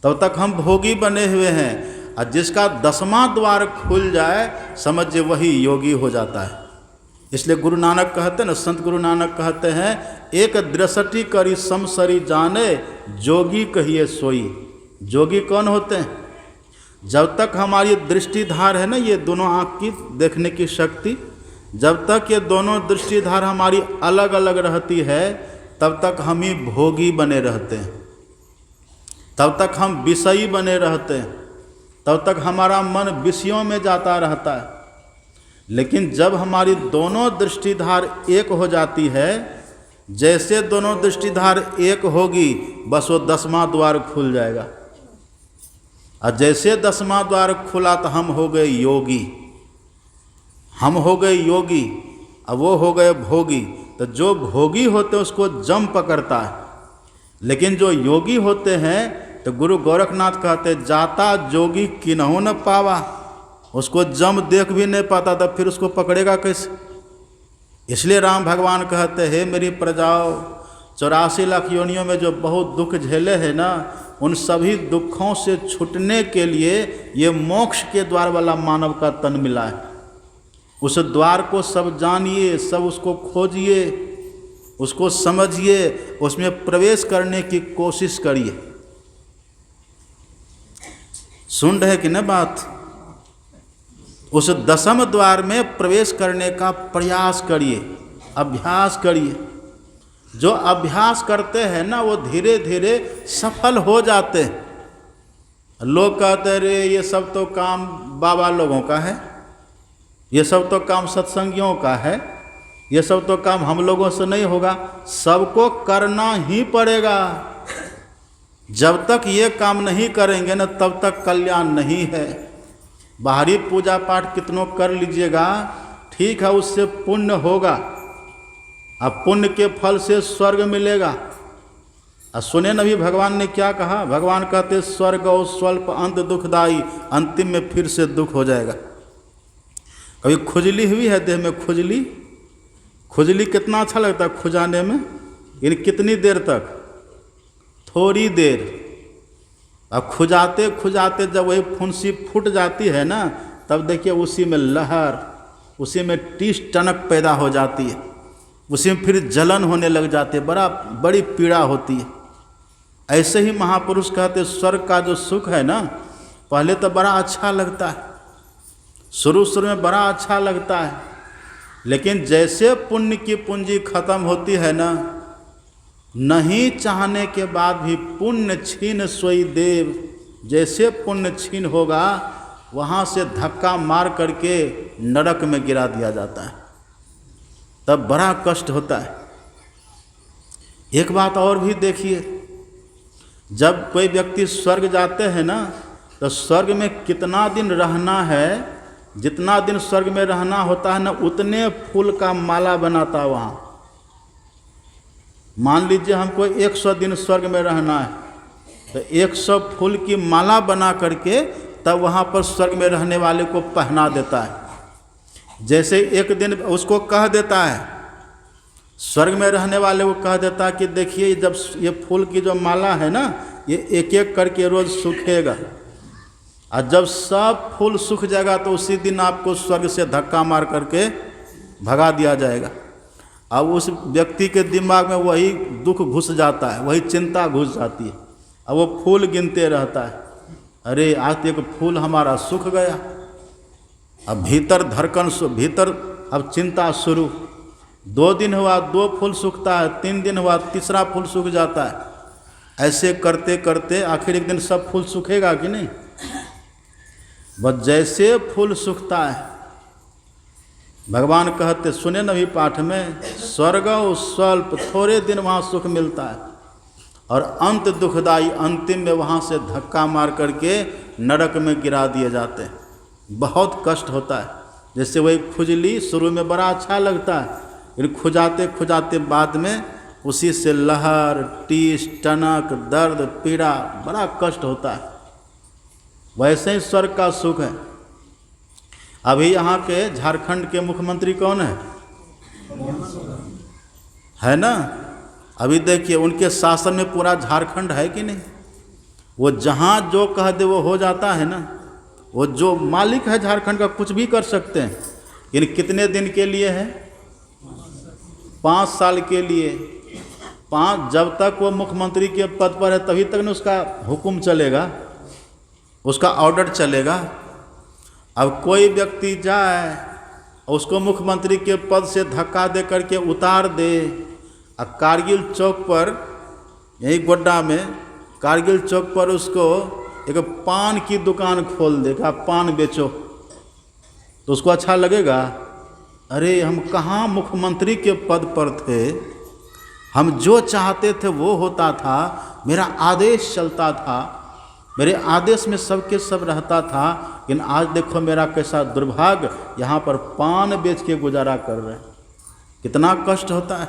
तब तक हम भोगी बने हुए हैं। और जिसका 10वां द्वार खुल जाए, समझिए वही योगी हो जाता है। इसलिए गुरु नानक कहते हैं ना, संत गुरु नानक कहते हैं, एक दृष्टि करी समसरी जाने, जोगी कहिए सोई। जोगी कौन होते हैं? जब तक हमारी दृष्टिधार है ना, ये दोनों आँख की देखने की शक्ति, जब तक ये दोनों दृष्टिधार हमारी अलग अलग रहती है, तब तक हम ही भोगी बने रहते हैं, तब तक हम विषयी बने रहते हैं, तब तक हमारा मन विषयों में जाता रहता है। लेकिन जब हमारी दोनों दृष्टिधार एक हो जाती है, जैसे दोनों दृष्टिधार एक होगी बस वो 10वां द्वार खुल जाएगा। और जैसे 10वां द्वार खुला तो हम हो गए योगी, हम हो गए योगी, अब वो हो गए भोगी। तो जो भोगी होते हैं उसको जम पकड़ता है, लेकिन जो योगी होते हैं तो गुरु गोरखनाथ कहते जाता जोगी किन्हों न पावा, उसको जम देख भी नहीं पाता तब फिर उसको पकड़ेगा कैसे। इसलिए राम भगवान कहते हैं मेरी प्रजाओं 84 लाख योनियों में जो बहुत दुख झेले हैं ना, उन सभी दुखों से छूटने के लिए ये मोक्ष के द्वार वाला मानव का तन मिला है। उस द्वार को सब जानिए, सब उसको खोजिए, उसको समझिए, उसमें प्रवेश करने की कोशिश करिए। सुन रहे कि न बात? उस 10वें द्वार में प्रवेश करने का प्रयास करिए, अभ्यास करिए। जो अभ्यास करते हैं ना वो धीरे धीरे सफल हो जाते हैं। लोग कहते रे ये सब तो काम बाबा लोगों का है, ये सब तो काम सत्संगियों का है, ये सब तो काम हम लोगों से नहीं होगा। सबको करना ही पड़ेगा। जब तक ये काम नहीं करेंगे ना तब तक कल्याण नहीं है। बाहरी पूजा पाठ कितनों कर लीजिएगा, ठीक है, उससे पुण्य होगा, अब पुण्य के फल से स्वर्ग मिलेगा। और सुने नबी भगवान ने क्या कहा? भगवान कहते स्वर्ग और स्वल्प अंत दुखदाई, अंतिम में फिर से दुख हो जाएगा। कभी खुजली हुई है देह में? खुजली, खुजली कितना अच्छा लगता है खुजाने में, यानी कितनी देर तक? थोड़ी देर। अब खुजाते खुजाते जब वही फुंसी फूट जाती है ना, तब देखिए उसी में लहर, उसी में टीस टनक पैदा हो जाती है, उसी में फिर जलन होने लग जाती है, बड़ी पीड़ा होती है। ऐसे ही महापुरुष कहते स्वर्ग का जो सुख है ना, पहले तो बड़ा अच्छा लगता है, शुरू में बड़ा अच्छा लगता है, लेकिन जैसे पुण्य की पूंजी खत्म होती है ना, नहीं चाहने के बाद भी पुण्य छीन सोई देव, जैसे पुण्य छीन होगा वहाँ से धक्का मार करके नरक में गिरा दिया जाता है, तब बड़ा कष्ट होता है। एक बात और भी देखिए, जब कोई व्यक्ति स्वर्ग जाते हैं ना, तो स्वर्ग में कितना दिन रहना है, जितना दिन स्वर्ग में रहना होता है ना, उतने फूल का माला बनाता है वहाँ। मान लीजिए हमको 100 दिन स्वर्ग में रहना है, तो 100 फूल की माला बना करके तब वहाँ पर स्वर्ग में रहने वाले को पहना देता है। जैसे एक दिन उसको कह देता है, स्वर्ग में रहने वाले को कह देता है कि देखिए जब ये फूल की जो माला है ना, ये एक एक करके रोज़ सूखेगा, और जब सब फूल सूख जाएगा तो उसी दिन आपको स्वर्ग से धक्का मार करके भगा दिया जाएगा। अब उस व्यक्ति के दिमाग में वही दुख घुस जाता है, वही चिंता घुस जाती है, अब वो फूल गिनते रहता है, अरे आज एक फूल हमारा सूख गया। अब भीतर धड़कन, भीतर अब चिंता शुरू। 2 दिन हुआ 2 फूल सूखता है, 3 दिन हुआ तीसरा फूल सूख जाता है। ऐसे करते करते आखिर एक दिन सब फूल सूखेगा कि नहीं? बस जैसे फूल सूखता है, भगवान कहते सुने नबी पाठ में, स्वर्ग और स्वल्प, थोड़े दिन वहाँ सुख मिलता है, और अंत दुखदाई, अंतिम में वहाँ से धक्का मार करके नरक में गिरा दिए जाते हैं। बहुत कष्ट होता है। जैसे वही खुजली शुरू में बड़ा अच्छा लगता है, लेकिन खुजाते खुजाते बाद में उसी से लहर, टीस टनक, दर्द, पीड़ा, बड़ा कष्ट होता है। वैसे ही स्वर्ग का सुख है। अभी यहाँ के झारखंड के मुख्यमंत्री कौन है ना? अभी देखिए उनके शासन में पूरा झारखंड है कि नहीं? वो जहाँ जो कह दे वो हो जाता है ना। वो जो मालिक है झारखंड का कुछ भी कर सकते हैं। यानी कितने दिन के लिए है? 5 साल के लिए। 5, जब तक वो मुख्यमंत्री के पद पर है तभी तक न उसका हुक्म चलेगा, उसका ऑर्डर चलेगा। अब कोई व्यक्ति जाए उसको मुख्यमंत्री के पद से धक्का दे करके उतार दे, और कारगिल चौक पर, यही गोड्डा में कारगिल चौक पर उसको एक पान की दुकान खोल देगा, पान बेचो, तो उसको अच्छा लगेगा? अरे हम कहाँ मुख्यमंत्री के पद पर थे, हम जो चाहते थे वो होता था, मेरा आदेश चलता था, मेरे आदेश में सबके सब रहता था। लेकिन आज देखो मेरा कैसा दुर्भाग्य, यहाँ पर पान बेच के गुजारा कर रहे हैं। कितना कष्ट होता है।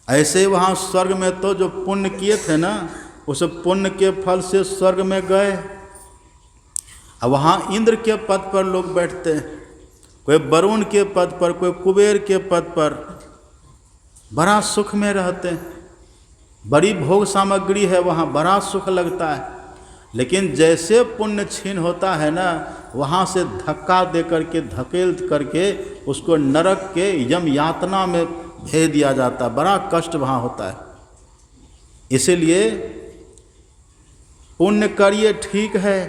ऐसे वहाँ स्वर्ग में तो जो पुण्य किए थे ना, उस पुण्य के फल से स्वर्ग में गए। अब वहाँ इंद्र के पद पर लोग बैठते हैं, कोई वरुण के पद पर, कोई कुबेर के पद पर, बड़ा सुख में रहते हैं। बड़ी भोग सामग्री है वहाँ, बड़ा सुख लगता है। लेकिन जैसे पुण्य छीन होता है ना, वहाँ से धक्का दे करके, धकेल करके उसको नरक के यम यातना में भेज दिया जाता है। बड़ा कष्ट वहाँ होता है। इसीलिए पुण्य करिए ठीक है,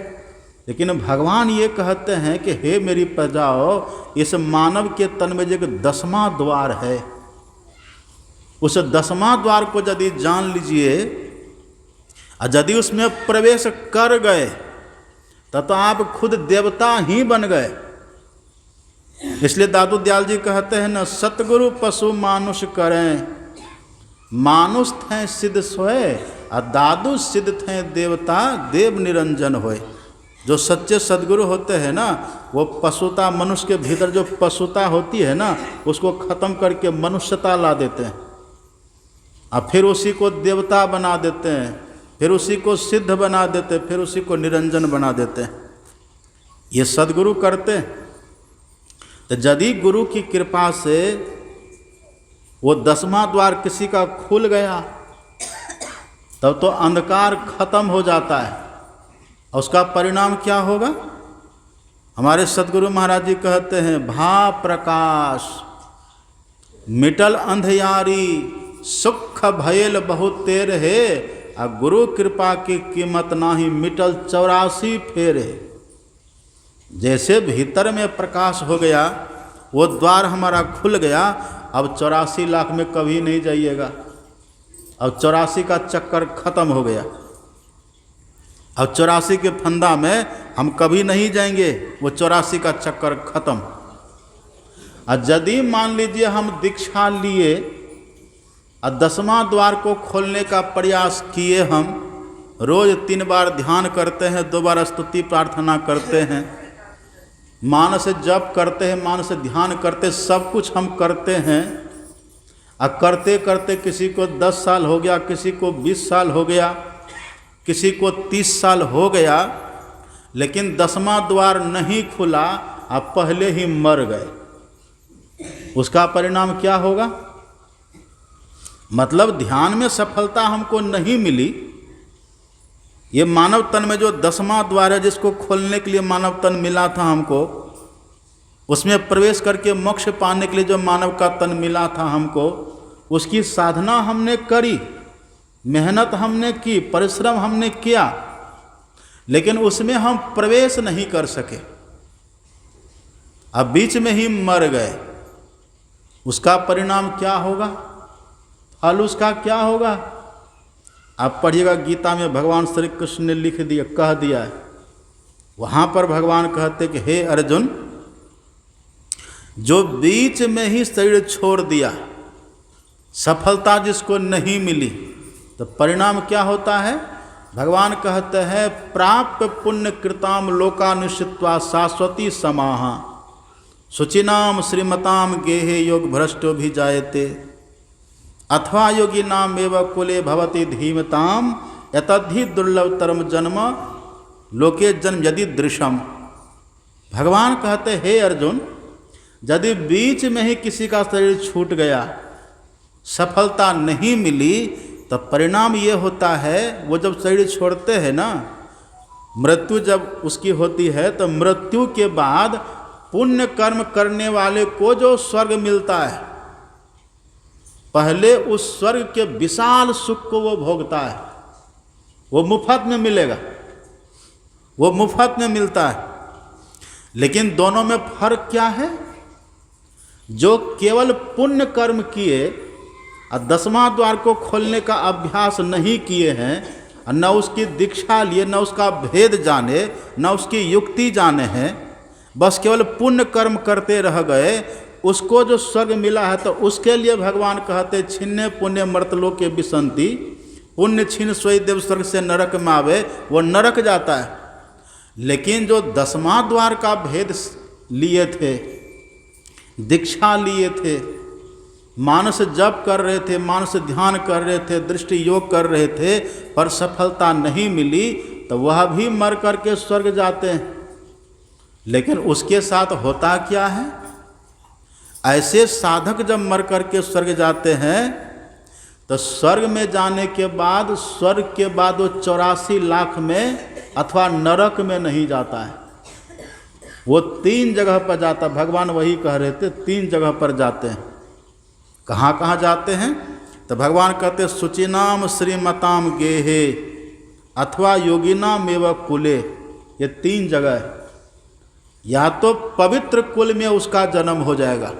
लेकिन भगवान ये कहते हैं कि हे मेरी प्रजाओ, इस मानव के तन में जो एक 10वां द्वार है, उस 10वां द्वार को यदि जान लीजिए और यदि उसमें प्रवेश कर गए तब तो आप खुद देवता ही बन गए। इसलिए दादू दयाल जी कहते हैं ना, सतगुरु पशु मानुष करें, मानुष थे सिद्ध सोए और दादू सिद्ध थे देवता देव निरंजन होए। जो सच्चे सदगुरु होते हैं ना, वो पशुता, मनुष्य के भीतर जो पशुता होती है ना, उसको ख़त्म करके मनुष्यता ला देते हैं और फिर उसी को देवता बना देते हैं, फिर उसी को सिद्ध बना देते हैं, फिर उसी को निरंजन बना देते हैं। ये सदगुरु करते हैं। तो यदि गुरु की कृपा से वो 10वां द्वार किसी का खुल गया, तब तो अंधकार खत्म हो जाता है। और उसका परिणाम क्या होगा? हमारे सदगुरु महाराज जी कहते हैं, भा प्रकाश मिटल अंधियारी, सुख भयल बहुत तेर है, आ गुरु कृपा की कीमत नाही, मिटल 84 फेर है। जैसे भीतर में प्रकाश हो गया, वो द्वार हमारा खुल गया, अब 84 लाख में कभी नहीं जाइएगा। अब 84 का चक्कर खत्म हो गया। अब 84 के फंदा में हम कभी नहीं जाएंगे, वो 84 का चक्कर खत्म। और यदि मान लीजिए हम दीक्षा लिए और 10वां द्वार को खोलने का प्रयास किए, हम रोज 3 बार ध्यान करते हैं, 2 बार स्तुति प्रार्थना करते हैं, मानस जप करते हैं, मानस ध्यान करते, सब कुछ हम करते हैं। और करते करते किसी को 10 साल हो गया, किसी को 20 साल हो गया, किसी को 30 साल हो गया, लेकिन 10वां द्वार नहीं खुला, आप पहले ही मर गए। उसका परिणाम क्या होगा? मतलब ध्यान में सफलता हमको नहीं मिली। ये मानव तन में जो 10वां द्वार है, जिसको खोलने के लिए मानव तन मिला था हमको, उसमें प्रवेश करके मोक्ष पाने के लिए जो मानव का तन मिला था हमको, उसकी साधना हमने करी, मेहनत हमने की, परिश्रम हमने किया, लेकिन उसमें हम प्रवेश नहीं कर सके। अब बीच में ही मर गए। उसका परिणाम क्या होगा? फल उसका क्या होगा? आप पढ़िएगा, गीता में भगवान श्री कृष्ण ने लिख दिया, कह दिया है। वहाँ पर भगवान कहते कि हे अर्जुन, जो बीच में ही शरीर छोड़ दिया, सफलता जिसको नहीं मिली, तो परिणाम क्या होता है? भगवान कहते हैं, प्राप्य पुण्य कृताम लोकानुषित्वा शाश्वती समाहा, शुचिनाम श्रीमताम गेहे योग भ्रष्टो भी जायते, अथवा योगी नाम एवं कुले भवती धीमताम, यतद्धि दुर्लभतरम जन्म लोके जन्म यदि दृशम। भगवान कहते, हे अर्जुन, यदि बीच में ही किसी का शरीर छूट गया, सफलता नहीं मिली, तो परिणाम ये होता है, वो जब शरीर छोड़ते हैं ना, मृत्यु जब उसकी होती है, तो मृत्यु के बाद पुण्य कर्म करने वाले को जो स्वर्ग मिलता है, पहले उस स्वर्ग के विशाल सुख को वो भोगता है। वो मुफ्त में मिलेगा, वो मुफ्त में मिलता है। लेकिन दोनों में फर्क क्या है? जो केवल पुण्य कर्म किए और 10वां द्वार को खोलने का अभ्यास नहीं किए हैं, और न उसकी दीक्षा लिए, न उसका भेद जाने, न उसकी युक्ति जाने हैं, बस केवल पुण्य कर्म करते रह गए, उसको जो स्वर्ग मिला है तो उसके लिए भगवान कहते छिन्ने पुण्य मर्तलोक के विसंति, पुण्य छीन सोई देव स्वर्ग से नरक में आवे, वो नरक जाता है। लेकिन जो 10वां द्वार का भेद लिए थे, दीक्षा लिए थे, मानस जप कर रहे थे, मानस ध्यान कर रहे थे, दृष्टि योग कर रहे थे, पर सफलता नहीं मिली, तो वह भी मर करके स्वर्ग जाते हैं। लेकिन उसके साथ होता क्या है, ऐसे साधक जब मर करके स्वर्ग जाते हैं तो स्वर्ग में जाने के बाद, स्वर्ग के बाद वो 84 लाख में अथवा नरक में नहीं जाता है, वो 3 जगह पर जाता। भगवान वही कह रहे थे 3 जगह पर जाते हैं। कहाँ कहाँ जाते हैं, तो भगवान कहते शुचिनाम श्रीमताम गेहे अथवा योगिनाम एव कुले, ये 3 जगह है। या तो पवित्र कुल में उसका जन्म हो जाएगा,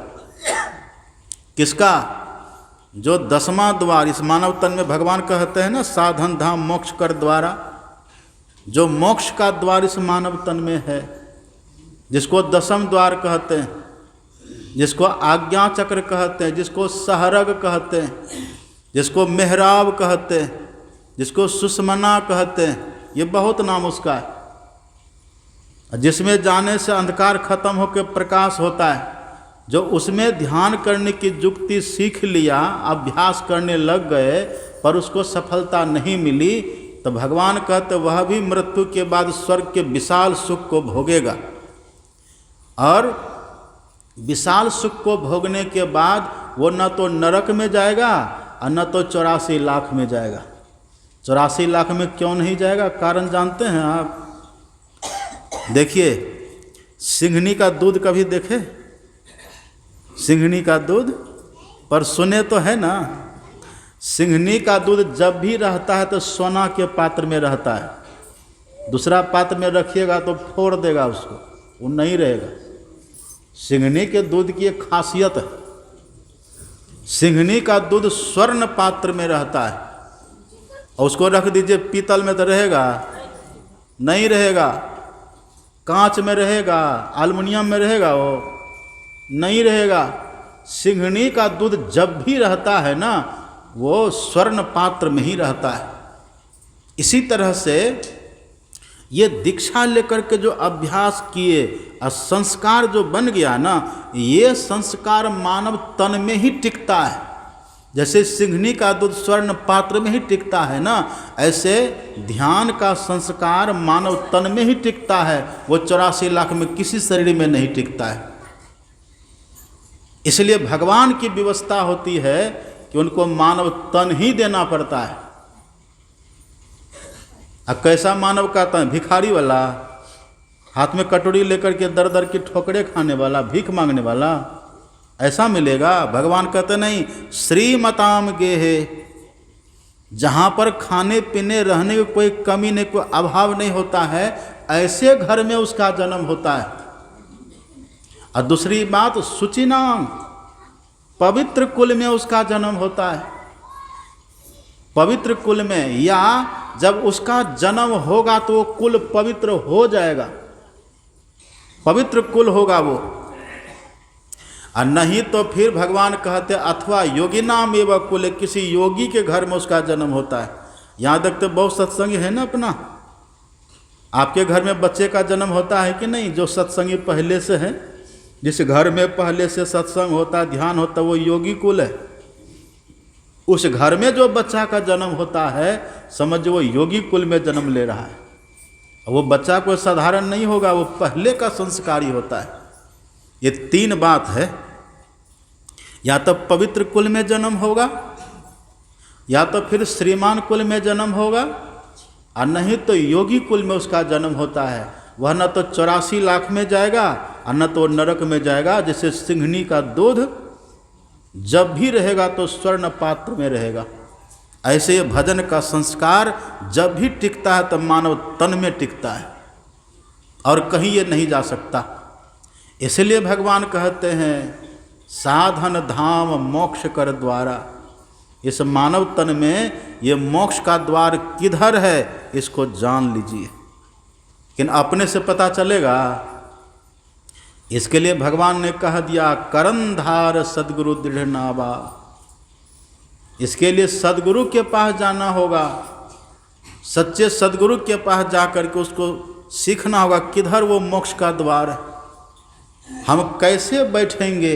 किसका, जो 10वां द्वार इस मानव तन में भगवान कहते हैं ना साधन धाम मोक्ष कर द्वारा, जो मोक्ष का द्वार इस मानव तन में है, जिसको 10वां द्वार कहते हैं, जिसको आज्ञा चक्र कहते हैं, जिसको सहरग कहते हैं, जिसको मेहराब कहते हैं, जिसको सुषमना कहते हैं, ये बहुत नाम उसका है, जिसमें जाने से अंधकार खत्म होकर प्रकाश होता है। जो उसमें ध्यान करने की युक्ति सीख लिया, अभ्यास करने लग गए, पर उसको सफलता नहीं मिली, तो भगवान कहते वह भी मृत्यु के बाद स्वर्ग के विशाल सुख को भोगेगा। और विशाल सुख को भोगने के बाद वो न तो नरक में जाएगा और न तो 84 लाख में जाएगा। 84 लाख में क्यों नहीं जाएगा, कारण जानते हैं आप? देखिए, सिंघनी का दूध कभी देखे? सिंघनी का दूध पर सुने तो है ना, सिंघनी का दूध जब भी रहता है तो सोना के पात्र में रहता है। दूसरा पात्र में रखिएगा तो फोड़ देगा उसको, वो नहीं रहेगा। सिंघनी के दूध की एक खासियत है, सिंघनी का दूध स्वर्ण पात्र में रहता है, और उसको रख दीजिए पीतल में तो रहेगा नहीं रहेगा, कांच में रहेगा, एल्युमिनियम में रहेगा, वो नहीं रहेगा। सिंघनी का दूध जब भी रहता है ना, वो स्वर्ण पात्र में ही रहता है। इसी तरह से ये दीक्षा लेकर के जो अभ्यास किए और संस्कार जो बन गया ना, ये संस्कार मानव तन में ही टिकता है। जैसे सिंघनी का दूध स्वर्ण पात्र में ही टिकता है ना, ऐसे ध्यान का संस्कार मानव तन में ही टिकता है, वो 84 लाख में किसी शरीर में नहीं टिकता है। इसलिए भगवान की व्यवस्था होती है कि उनको मानव तन ही देना पड़ता है। अब कैसा मानव का तन? भिखारी वाला, हाथ में कटोरी लेकर के दर दर की ठोकरे खाने वाला, भीख मांगने वाला, ऐसा मिलेगा? भगवान कहते नहीं, श्रीमताम गेहे, जहाँ पर खाने पीने रहने की कोई कमी नहीं, कोई अभाव नहीं होता है, ऐसे घर में उसका जन्म होता है। और दूसरी बात, शुचिनाम, पवित्र कुल में उसका जन्म होता है। पवित्र कुल में, या जब उसका जन्म होगा तो वो कुल पवित्र हो जाएगा, पवित्र कुल होगा वो। और नहीं तो फिर भगवान कहते अथवा योगिनाम एव कुल, किसी योगी के घर में उसका जन्म होता है। यहाँ देखते बहुत सत्संगी है ना अपना, आपके घर में बच्चे का जन्म होता है कि नहीं? जो सत्संगी पहले से है, जिस घर में पहले से सत्संग होता, ध्यान होता, वो योगी कुल है। उस घर में जो बच्चा का जन्म होता है, समझो वो योगी कुल में जन्म ले रहा है। वो बच्चा कोई साधारण नहीं होगा, वो पहले का संस्कारी होता है। ये 3 बात है, या तो पवित्र कुल में जन्म होगा, या तो फिर श्रीमान कुल में जन्म होगा, और नहीं तो योगी कुल में उसका जन्म होता है। वह न तो 84 लाख में जाएगा और न तो नरक में जाएगा। जैसे सिंघनी का दूध जब भी रहेगा तो स्वर्ण पात्र में रहेगा, ऐसे ये भजन का संस्कार जब भी टिकता है तो मानव तन में टिकता है और कहीं ये नहीं जा सकता। इसलिए भगवान कहते हैं साधन धाम मोक्ष कर द्वारा। इस मानव तन में ये मोक्ष का द्वार किधर है, इसको जान लीजिए। लेकिन अपने से पता चलेगा? इसके लिए भगवान ने कह दिया करंधार सदगुरु दृढ़ नावा। इसके लिए सदगुरु के पास जाना होगा, सच्चे सदगुरु के पास जा करके उसको सीखना होगा किधर वो मोक्ष का द्वार है, हम कैसे बैठेंगे,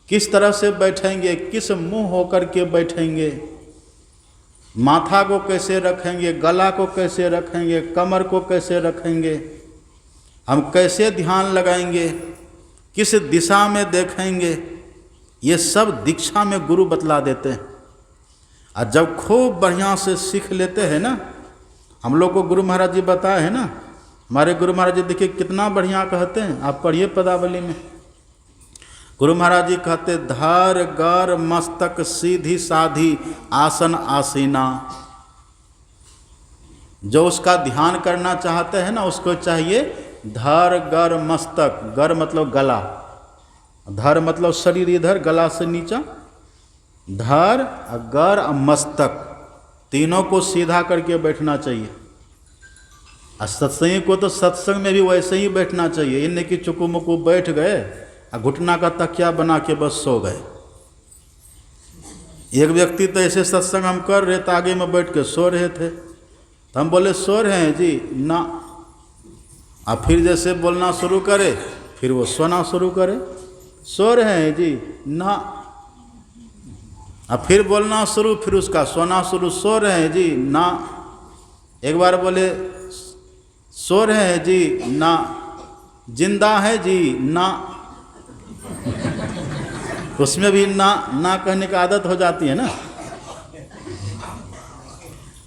किस तरह से बैठेंगे, किस मुंह होकर के बैठेंगे, माथा को कैसे रखेंगे, गला को कैसे रखेंगे, कमर को कैसे रखेंगे, हम कैसे ध्यान लगाएंगे, किस दिशा में देखेंगे, ये सब दीक्षा में गुरु बतला देते हैं। और जब खूब बढ़िया से सीख लेते हैं ना, हम लोग को गुरु महाराज जी बताए हैं ना, हमारे गुरु महाराज जी देखिए कितना बढ़िया कहते हैं, आप पढ़िए पदावली में। गुरु महाराज जी कहते धर गर मस्तक सीधी साधी आसन आसीना। जो उसका ध्यान करना चाहते हैं ना, उसको चाहिए धर गर मस्तक, गर मतलब गला, धर मतलब शरीर इधर, गला से नीचा, धर गर मस्तक तीनों को सीधा करके बैठना चाहिए। और सत्संगी को तो सत्संग में भी वैसे ही बैठना चाहिए, इन्हें कि चुकू मुकू बैठ गए और घुटना का तकिया बना के बस सो गए। एक व्यक्ति तो ऐसे सत्संग हम कर रहे थे, आगे में बैठ के सो रहे थे, तो हम बोले सो रहे हैं जी ना, और फिर जैसे बोलना शुरू करे फिर वो सोना शुरू करे, सो रहे हैं जी ना, और फिर बोलना शुरू, फिर उसका सोना शुरू, सो रहे हैं जी ना, एक बार बोले सो रहे हैं जी ना, जिंदा है जी ना, उसमें भी ना कहने की आदत हो जाती है ना।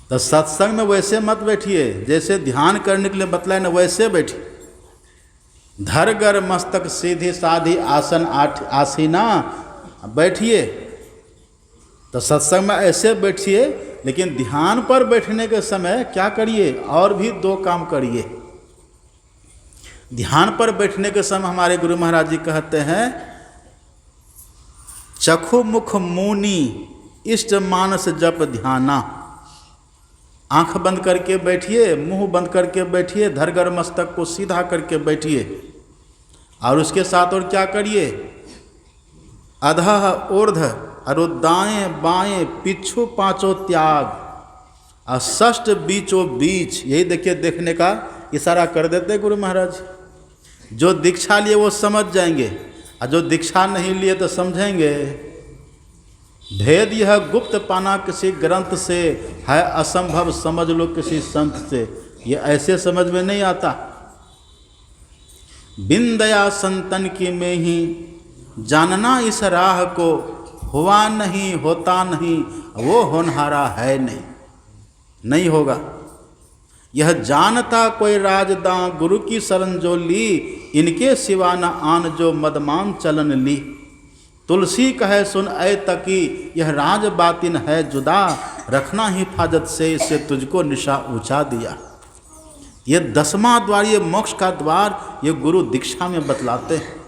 तो सत्संग में वैसे मत बैठिए, जैसे ध्यान करने के लिए बतलाए ना वैसे बैठिए। धर गर मस्तक सीधी साधी आसन आसीना, बैठिए। तो सत्संग में ऐसे बैठिए, लेकिन ध्यान पर बैठने के समय क्या करिए, और भी दो काम करिए। ध्यान पर बैठने के समय हमारे गुरु महाराज जी कहते हैं चखु मुख मुनि इष्ट मानस जप ध्याना। आंख बंद करके बैठिए, मुंह बंद करके बैठिए, धरगर मस्तक को सीधा करके बैठिए, और उसके साथ और क्या करिए, अधः ऊर्ध्व और दाएं बाएं पिछू पांचों त्याग, और षष्ठ बीचों बीच। यही देखिए, देखने का इशारा कर देते गुरु महाराज। जो दीक्षा लिए वो समझ जाएंगे, और जो दीक्षा नहीं लिए तो समझेंगे। भेद यह गुप्त पाना किसी ग्रंथ से है, असंभव समझ लो किसी संत से। ये ऐसे समझ में नहीं आता। बिन दया संतन की में ही जानना इस राह को, हुआ नहीं होता नहीं वो होनहारा है नहीं, नहीं होगा। यह जानता कोई राजदां गुरु की शरण जो ली, इनके सिवा न आन जो मदमान चलन ली। तुलसी कहे सुन ऐ तकी, यह राज बातिन है जुदा, रखना हिफाजत से इसे तुझको निशा ऊंचा दिया। ये 10वां द्वार, ये मोक्ष का द्वार, ये गुरु दीक्षा में बतलाते हैं।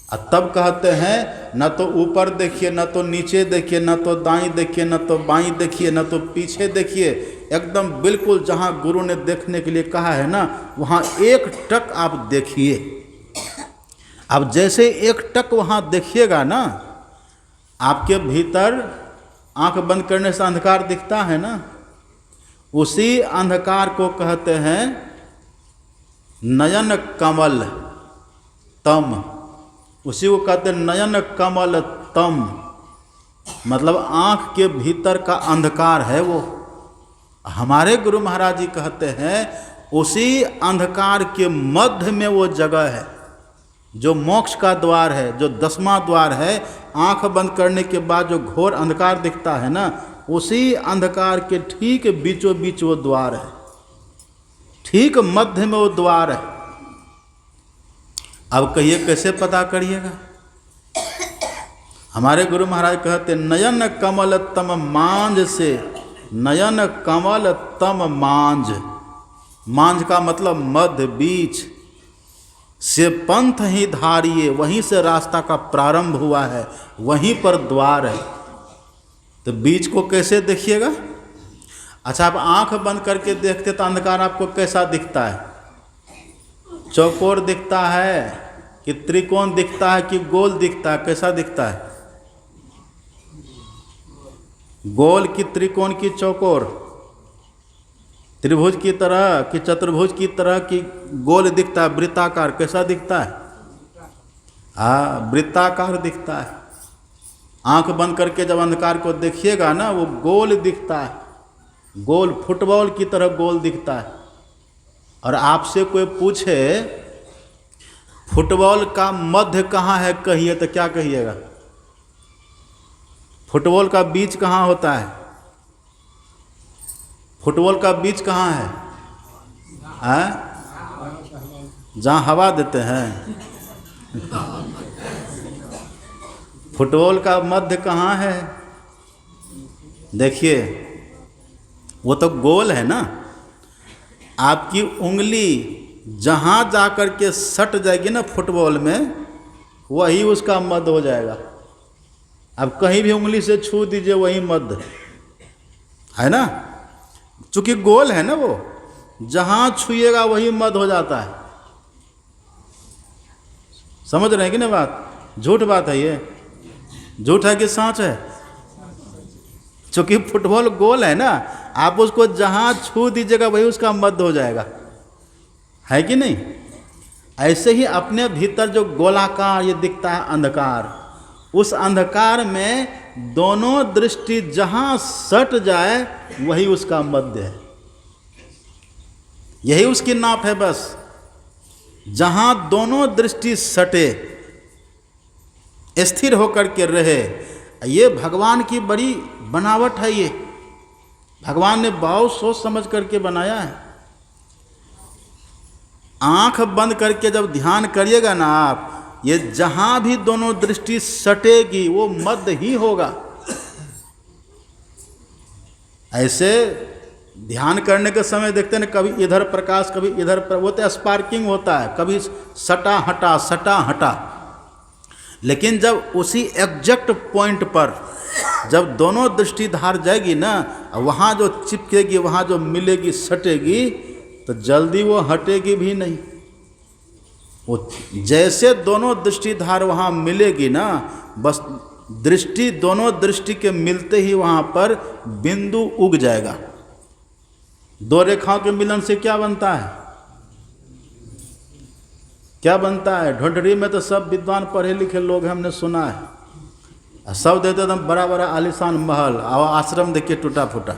और तब कहते हैं न तो ऊपर देखिए, न तो नीचे देखिए, न तो दाईं देखिए, न तो बाईं देखिए, न तो पीछे देखिए, एकदम बिल्कुल जहाँ गुरु ने देखने के लिए कहा है ना, वहाँ एक टक आप देखिए। अब जैसे एक टक वहाँ देखिएगा ना, आपके भीतर आंख बंद करने से अंधकार दिखता है ना, उसी अंधकार को कहते हैं नयन कमल तम। उसी को कहते हैं नयन कमल तम, मतलब आंख के भीतर का अंधकार है वो। हमारे गुरु महाराज जी कहते हैं उसी अंधकार के मध्य में वो जगह है जो मोक्ष का द्वार है, जो 10वां द्वार है। आंख बंद करने के बाद जो घोर अंधकार दिखता है ना, उसी अंधकार के ठीक बीचों बीच वो द्वार है, ठीक मध्य में वो द्वार है। अब कहिए कैसे पता करिएगा? हमारे गुरु महाराज कहते नयन कमल तम मांझ से, नयन कमल तम मांझ, मांझ का मतलब मध्य बीच से पंथ ही धारिये, वहीं से रास्ता का प्रारंभ हुआ है, वहीं पर द्वार है। तो बीच को कैसे देखिएगा? अच्छा, आप आंख बंद करके देखते तो अंधकार आपको कैसा दिखता है? चौकोर दिखता है, कि त्रिकोण दिखता है कि गोल दिखता है? कैसा दिखता है? गोल की त्रिकोण की चौकोर, त्रिभुज की तरह कि चतुर्भुज की तरह कि गोल दिखता है? वृत्ताकार कैसा दिखता है? हाँ, वृत्ताकार दिखता है। आंख बंद करके जब अंधकार को देखिएगा ना, वो गोल दिखता है, गोल फुटबॉल की तरह गोल दिखता है। और आपसे कोई पूछे फुटबॉल का मध्य कहाँ है कहिए, तो क्या कहिएगा? फुटबॉल का बीच कहाँ होता है? फुटबॉल का बीच कहाँ है? जहाँ हवा देते हैं। फुटबॉल का मध्य कहाँ है? देखिए, वो तो गोल है ना। आपकी उंगली जहाँ जाकर के सट जाएगी ना फुटबॉल में, वही उसका मध्य हो जाएगा। अब कहीं भी उंगली से छू दीजिए, वही मध्य है ना। चूंकि गोल है ना, वो जहाँ छुएगा वही मध्य हो जाता है। समझ रहे हैं कि नहीं बात? झूठ बात है ये? झूठ है कि सच है? चूंकि फुटबॉल गोल है ना, आप उसको जहाँ छू दीजिएगा वही उसका मध्य हो जाएगा, है कि नहीं? ऐसे ही अपने भीतर जो गोलाकार ये दिखता है अंधकार, उस अंधकार में दोनों दृष्टि जहाँ सट जाए वही उसका मध्य है। यही उसकी नाप है बस। जहाँ दोनों दृष्टि सटे, स्थिर होकर के रहे, ये भगवान की बड़ी बनावट है। ये भगवान ने बहुत सोच समझ करके बनाया है। आंख बंद करके जब ध्यान करिएगा ना आप, ये जहां भी दोनों दृष्टि सटेगी वो मध्य ही होगा। ऐसे ध्यान करने के समय देखते हैं ना, कभी इधर प्रकाश कभी इधर वो तो स्पार्किंग होता है, कभी सटा हटा सटा हटा। लेकिन जब उसी एग्जैक्ट पॉइंट पर जब दोनों दृष्टि धार जाएगी ना, वहाँ जो चिपकेगी, वहाँ जो मिलेगी, सटेगी, तो जल्दी वो हटेगी भी नहीं। वो जैसे दोनों दृष्टि धार वहाँ मिलेगी ना, बस दृष्टि दोनों दृष्टि के मिलते ही वहाँ पर बिंदु उग जाएगा। दो रेखाओं के मिलन से क्या बनता है? क्या बनता है? ढोंढरी में तो सब विद्वान पढ़े लिखे लोग हैं, हमने सुना है। सब देते एकदम बड़ा बड़ा आलीशान महल, और आश्रम देखिए टूटा फूटा।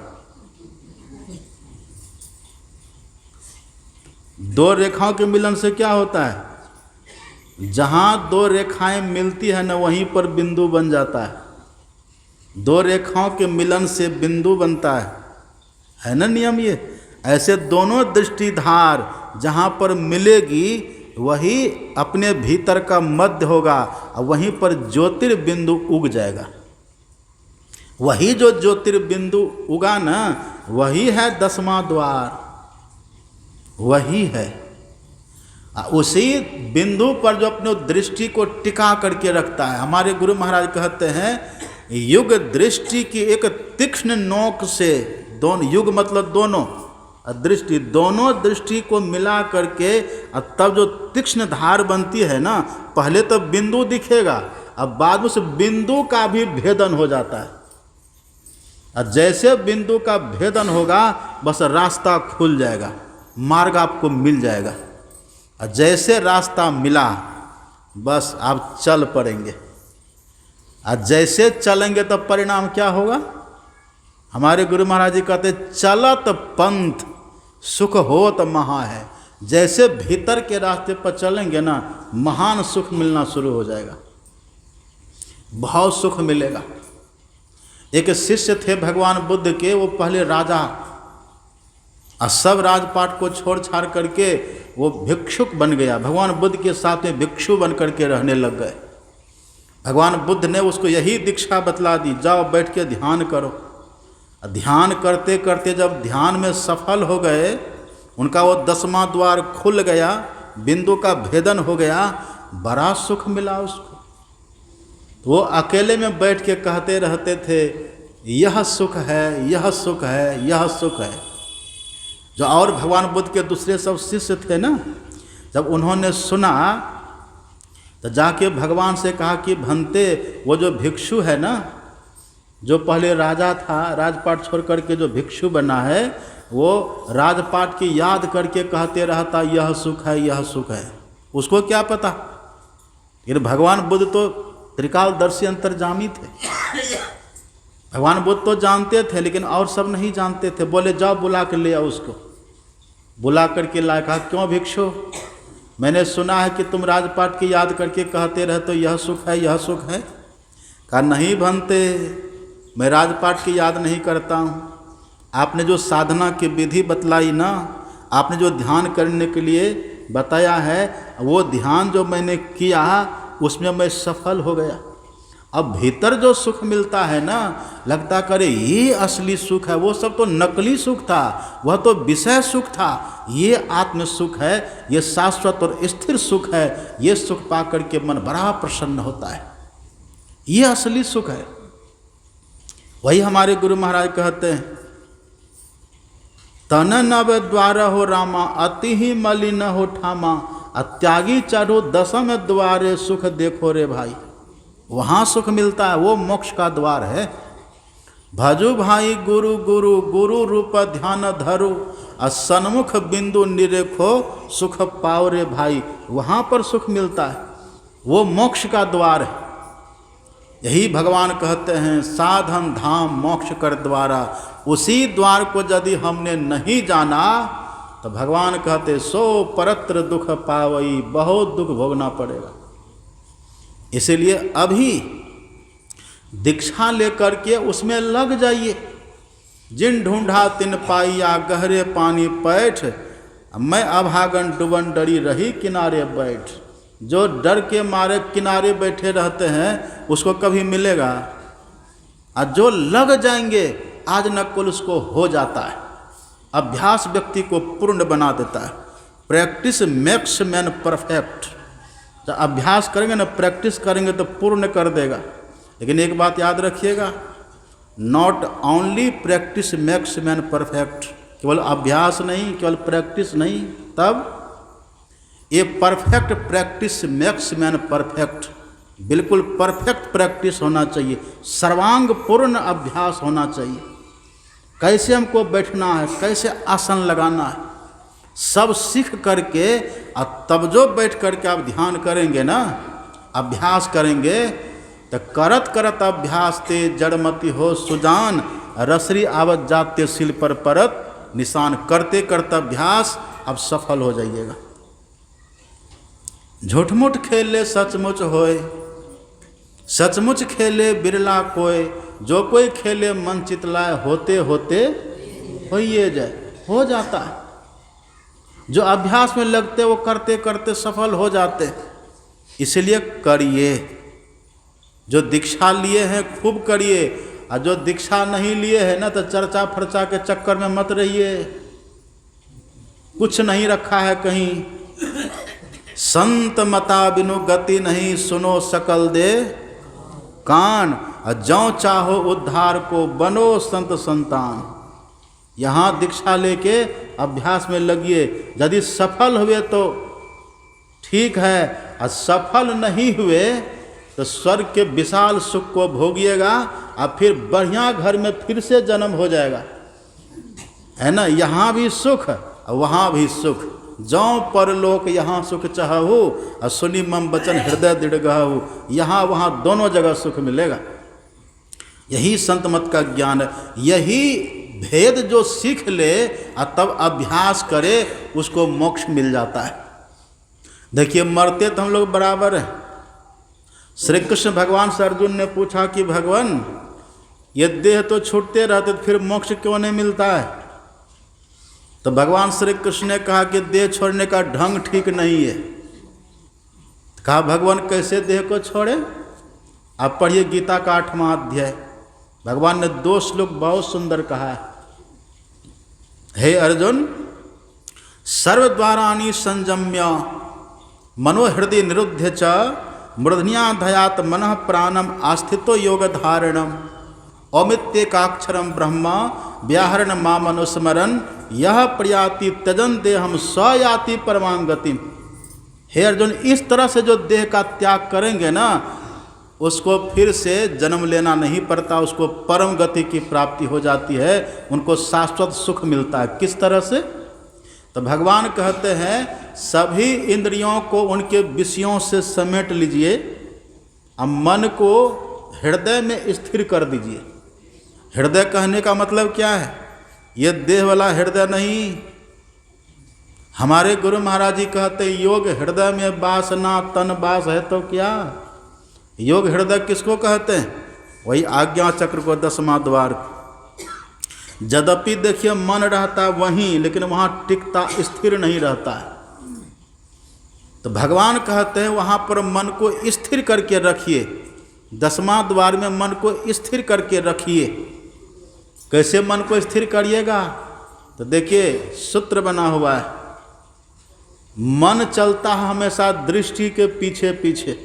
दो रेखाओं के मिलन से क्या होता है? जहाँ दो रेखाएं मिलती है ना, वहीं पर बिंदु बन जाता है। दो रेखाओं के मिलन से बिंदु बनता है ना नियम ये। ऐसे दोनों दृष्टिधार जहाँ पर मिलेगी वही अपने भीतर का मध्य होगा, और वहीं पर ज्योतिर्बिंदु उग जाएगा। वही जो ज्योतिर्बिंदु उगा ना, वही है 10वां द्वार, वही है। उसी बिंदु पर जो अपने दृष्टि को टिका करके रखता है। हमारे गुरु महाराज कहते हैं, युग दृष्टि की एक तीक्ष्ण नोक से, दोनों युग मतलब दोनों, दृष्टि दोनों दृष्टि को मिला करके तब जो तीक्ष्ण धार बनती है ना, पहले तो बिंदु दिखेगा, अब बाद में उस बिंदु का भी भेदन हो जाता है। और जैसे बिंदु का भेदन होगा, बस रास्ता खुल जाएगा, मार्ग आपको मिल जाएगा। और जैसे रास्ता मिला, बस आप चल पड़ेंगे। और जैसे चलेंगे तो परिणाम क्या होगा? हमारे गुरु महाराज जी कहते, चलत पंथ सुख होत महा है। जैसे भीतर के रास्ते पर चलेंगे ना, महान सुख मिलना शुरू हो जाएगा, बहुत सुख मिलेगा। एक शिष्य थे भगवान बुद्ध के, वो पहले राजा, और सब राजपाट को छोड़ छाड़ करके वो भिक्षुक बन गया। भगवान बुद्ध के साथ में भिक्षु बन करके रहने लग गए। भगवान बुद्ध ने उसको यही दीक्षा बतला दी, जाओ बैठ के ध्यान करो। ध्यान करते करते जब ध्यान में सफल हो गए, उनका वो 10वां द्वार खुल गया, बिंदु का भेदन हो गया, बड़ा सुख मिला उसको। वो अकेले में बैठ के कहते रहते थे, यह सुख है, यह सुख है, यह सुख है। जो और भगवान बुद्ध के दूसरे सब शिष्य थे ना, जब उन्होंने सुना तो जाके भगवान से कहा कि भंते, वो जो भिक्षु है ना, जो पहले राजा था, राजपाट छोड़ करके जो भिक्षु बना है, वो राजपाट की याद करके कहते रहता यह सुख है, यह सुख है। उसको क्या पता? ये भगवान बुद्ध तो त्रिकालदर्शी अंतर्जामी थे। भगवान बुद्ध तो जानते थे, लेकिन और सब नहीं जानते थे। बोले जाओ बुला कर ले आओ उसको। बुला करके लाए, कहा क्यों भिक्षु, मैंने सुना है कि तुम राजपाट की याद करके कहते रहते हो यह सुख है, यह सुख है। कहा नहीं भंते, मैं राजपाट की याद नहीं करता हूँ। आपने जो साधना की विधि बतलाई ना, आपने जो ध्यान करने के लिए बताया है, वो ध्यान जो मैंने किया उसमें मैं सफल हो गया। अब भीतर जो सुख मिलता है ना, लगता करे ये असली सुख है, वो सब तो नकली सुख था, वह तो विषय सुख था। ये आत्म सुख है, ये शाश्वत और स्थिर सुख है। ये सुख पा करके मन बड़ा प्रसन्न होता है, ये असली सुख है। वही हमारे गुरु महाराज कहते हैं, तन नव द्वार हो रामा, अति ही मलिन हो ठामा, अत्यागी चढ़ो दसम द्वारे, सुख देखो रे भाई। वहाँ सुख मिलता है, वो मोक्ष का द्वार है। भजु भाई गुरु गुरु, गुरु रूप ध्यान धरो, सन्मुख बिंदु निरेखो, सुख पाओ रे भाई। वहाँ पर सुख मिलता है, वो मोक्ष का द्वार है। यही भगवान कहते हैं, साधन धाम मोक्ष कर द्वारा। उसी द्वार को यदि हमने नहीं जाना तो भगवान कहते सो परत्र दुख पावई, बहुत दुख भोगना पड़ेगा। इसीलिए अभी दीक्षा लेकर के उसमें लग जाइए। जिन ढूंढा तिन पाइया, गहरे पानी पैठ, मैं अभागन डुबन डरी रही किनारे बैठ। जो डर के मारे किनारे बैठे रहते हैं उसको कभी मिलेगा? और जो लग जाएंगे आज न कुल उसको हो जाता है। अभ्यास व्यक्ति को पूर्ण बना देता है। Practice makes man perfect. जब अभ्यास करेंगे ना, प्रैक्टिस करेंगे तो पूर्ण कर देगा। लेकिन एक बात याद रखिएगा, not only practice makes man perfect. केवल अभ्यास नहीं, केवल प्रैक्टिस नहीं, तब ये perfect practice makes man perfect. बिल्कुल परफेक्ट प्रैक्टिस होना चाहिए, सर्वांग पूर्ण अभ्यास होना चाहिए। कैसे हमको बैठना है, कैसे आसन लगाना है, सब सीख करके और तब जो बैठ करके आप ध्यान करेंगे ना, अभ्यास करेंगे, तो करत करत अभ्यास ते जड़मति हो सुजान, रसरी आवत जाते सिल पर परत निशान। करते करते अभ्यास अब सफल हो जाइएगा। झूठमुठ खेले सचमुच होए, सचमुच खेले बिरला कोय, जो कोई खेले मन चितलाए, होते होते होइए जाए। हो जाता है। जो अभ्यास में लगते वो करते करते सफल हो जाते। इसलिए करिए। जो दीक्षा लिए हैं खूब करिए, और जो दीक्षा नहीं लिए हैं ना, तो चर्चा फर्चा के चक्कर में मत रहिए। कुछ नहीं रखा है कहीं। संत मता बिनु गति नहीं, सुनो सकल दे कान, जौ चाहो उद्धार को बनो संत संतान। यहाँ दीक्षा लेके अभ्यास में लगिए। यदि सफल हुए तो ठीक है, और सफल नहीं हुए तो स्वर्ग के विशाल सुख को भोगिएगा, और फिर बढ़िया घर में फिर से जन्म हो जाएगा, है ना। यहाँ भी सुख और वहाँ भी सुख। जौ परलोक यहाँ सुख चाहू, और सुनी मम बचन हृदय दृढ़ गहू। यहाँ वहाँ दोनों जगह सुख मिलेगा। यही संत मत का ज्ञान है। यही भेद जो सीख ले और तब अभ्यास करे, उसको मोक्ष मिल जाता है। देखिए, मरते तो हम लोग बराबर हैं। श्री कृष्ण भगवान से अर्जुन ने पूछा कि भगवान, ये देह तो छूटते रहते, तो फिर मोक्ष क्यों नहीं मिलता है? तो भगवान श्री कृष्ण ने कहा कि देह छोड़ने का ढंग ठीक नहीं है। कहा भगवान कैसे देह को छोड़े? आप पढ़िए गीता का 8वां अध्याय। भगवान ने 2 श्लोक बहुत सुंदर कहा है। हे अर्जुन, सर्वद्वाराणि संयम्य मनोहृदय निरुद्ध च मूर्धन्याधयात मनः प्राणम आस्थितो योग धारणम अमित्येकाक्षरम ब्रह्म व्याहरण मामनुस्मरन यह प्रयाति त्यजन देहम स याति परमांगति। हे अर्जुन, इस तरह से जो देह का त्याग करेंगे ना, उसको फिर से जन्म लेना नहीं पड़ता, उसको परम गति की प्राप्ति हो जाती है, उनको शाश्वत सुख मिलता है। किस तरह से? तो भगवान कहते हैं सभी इंद्रियों को उनके विषयों से समेट लीजिए, अब मन को हृदय में स्थिर कर दीजिए। हृदय कहने का मतलब क्या है? ये देह वाला हृदय नहीं। हमारे गुरु महाराज जी कहते योग हृदय में वास ना तन वास है तो क्या। योग हृदय किसको कहते हैं? वही आज्ञा चक्र को, 10वां द्वार। यद्यपि देखिए मन रहता वहीं, लेकिन वहाँ टिकता, स्थिर नहीं रहता है। तो भगवान कहते हैं वहाँ पर मन को स्थिर करके रखिए, 10वां द्वार में मन को स्थिर करके रखिए। कैसे मन को स्थिर करिएगा? तो देखिए सूत्र बना हुआ है, मन चलता है हमेशा दृष्टि के पीछे पीछे,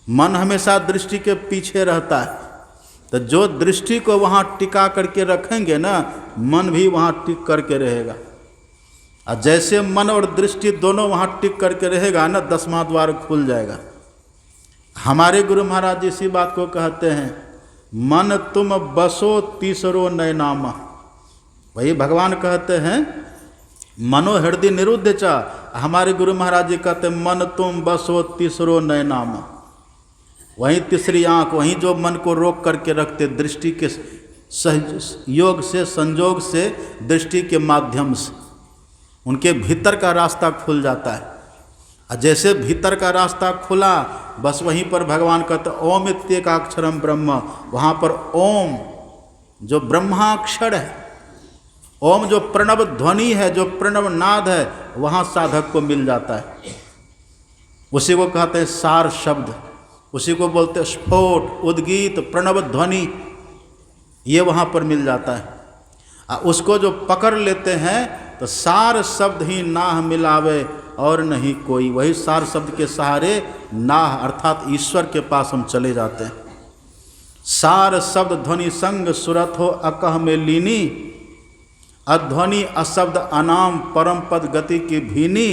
मन हमेशा दृष्टि के पीछे रहता है। तो जो दृष्टि को वहाँ टिका करके रखेंगे ना, मन भी वहाँ टिक करके रहेगा। और जैसे मन और दृष्टि दोनों वहाँ टिक करके रहेगा ना, 10वां द्वार खुल जाएगा। हमारे गुरु महाराज जी इसी बात को कहते हैं, मन तुम बसो तीसरो नयनामा। वही भगवान कहते हैं मनो हृदय निरुद्ध चा। हमारे गुरु महाराज जी कहते हैं मन तुम बसो तीसरो नयनामा। वहीं तीसरी आँख, वहीं जो मन को रोक करके रखते, दृष्टि के सहयोग से, संजोग से, दृष्टि के माध्यम से उनके भीतर का रास्ता खुल जाता है। और जैसे भीतर का रास्ता खुला, बस वहीं पर भगवान कहते ओम इत्येकाक्षरम ब्रह्म। वहाँ पर ओम जो ब्रह्माक्षर है, ओम जो प्रणव ध्वनि है, जो प्रणव नाद है, वहाँ साधक को मिल जाता है। उसी को कहते हैं सार शब्द, उसी को बोलते हैं स्फोट, उद्गीत, प्रणव ध्वनि, ये वहाँ पर मिल जाता है। उसको जो पकड़ लेते हैं तो सार शब्द ही नाह मिलावे और नहीं कोई। वही सार शब्द के सहारे नाह अर्थात ईश्वर के पास हम चले जाते हैं। सार शब्द ध्वनि संग सुरत हो अकह में लीनी, अध्वनि अशब्द अनाम परम पद गति की भीनी,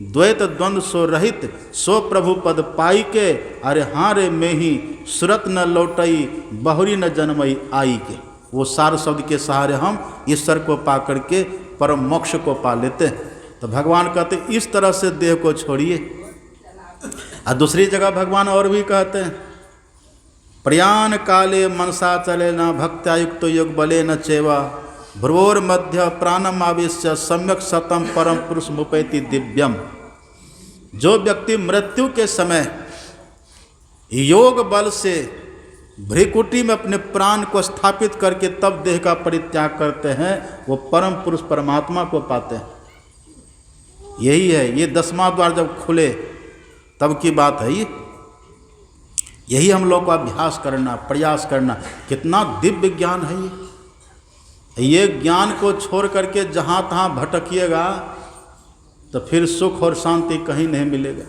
द्वैत द्वंद्व सो रहित सो प्रभु पद पाई के, अरे हारे में ही सुरत न लौटई बहुरी न जन्मई आई के। वो सार शब्द के सहारे हम ईश्वर को पा करके परम मोक्ष को पा लेते हैं। तो भगवान कहते इस तरह से देह को छोड़िए। और दूसरी जगह भगवान और भी कहते हैं प्रयाण काले मनसा चले न भक्त्यायुक्त योग बले न चेवा, भ्रुवोर मध्य प्राणम आवेश्य सम्यक सतम परम पुरुष मुपैति दिव्यम। जो व्यक्ति मृत्यु के समय योग बल से भ्रिकुटी में अपने प्राण को स्थापित करके तब देह का परित्याग करते हैं, वो परम पुरुष परमात्मा को पाते हैं। यही है, ये 10वां द्वार जब खुले तब की बात है ये। यही हम लोग को अभ्यास करना, प्रयास करना। कितना दिव्य ज्ञान है ये ज्ञान को छोड़ करके जहाँ तहाँ भटकिएगा तो फिर सुख और शांति कहीं नहीं मिलेगा।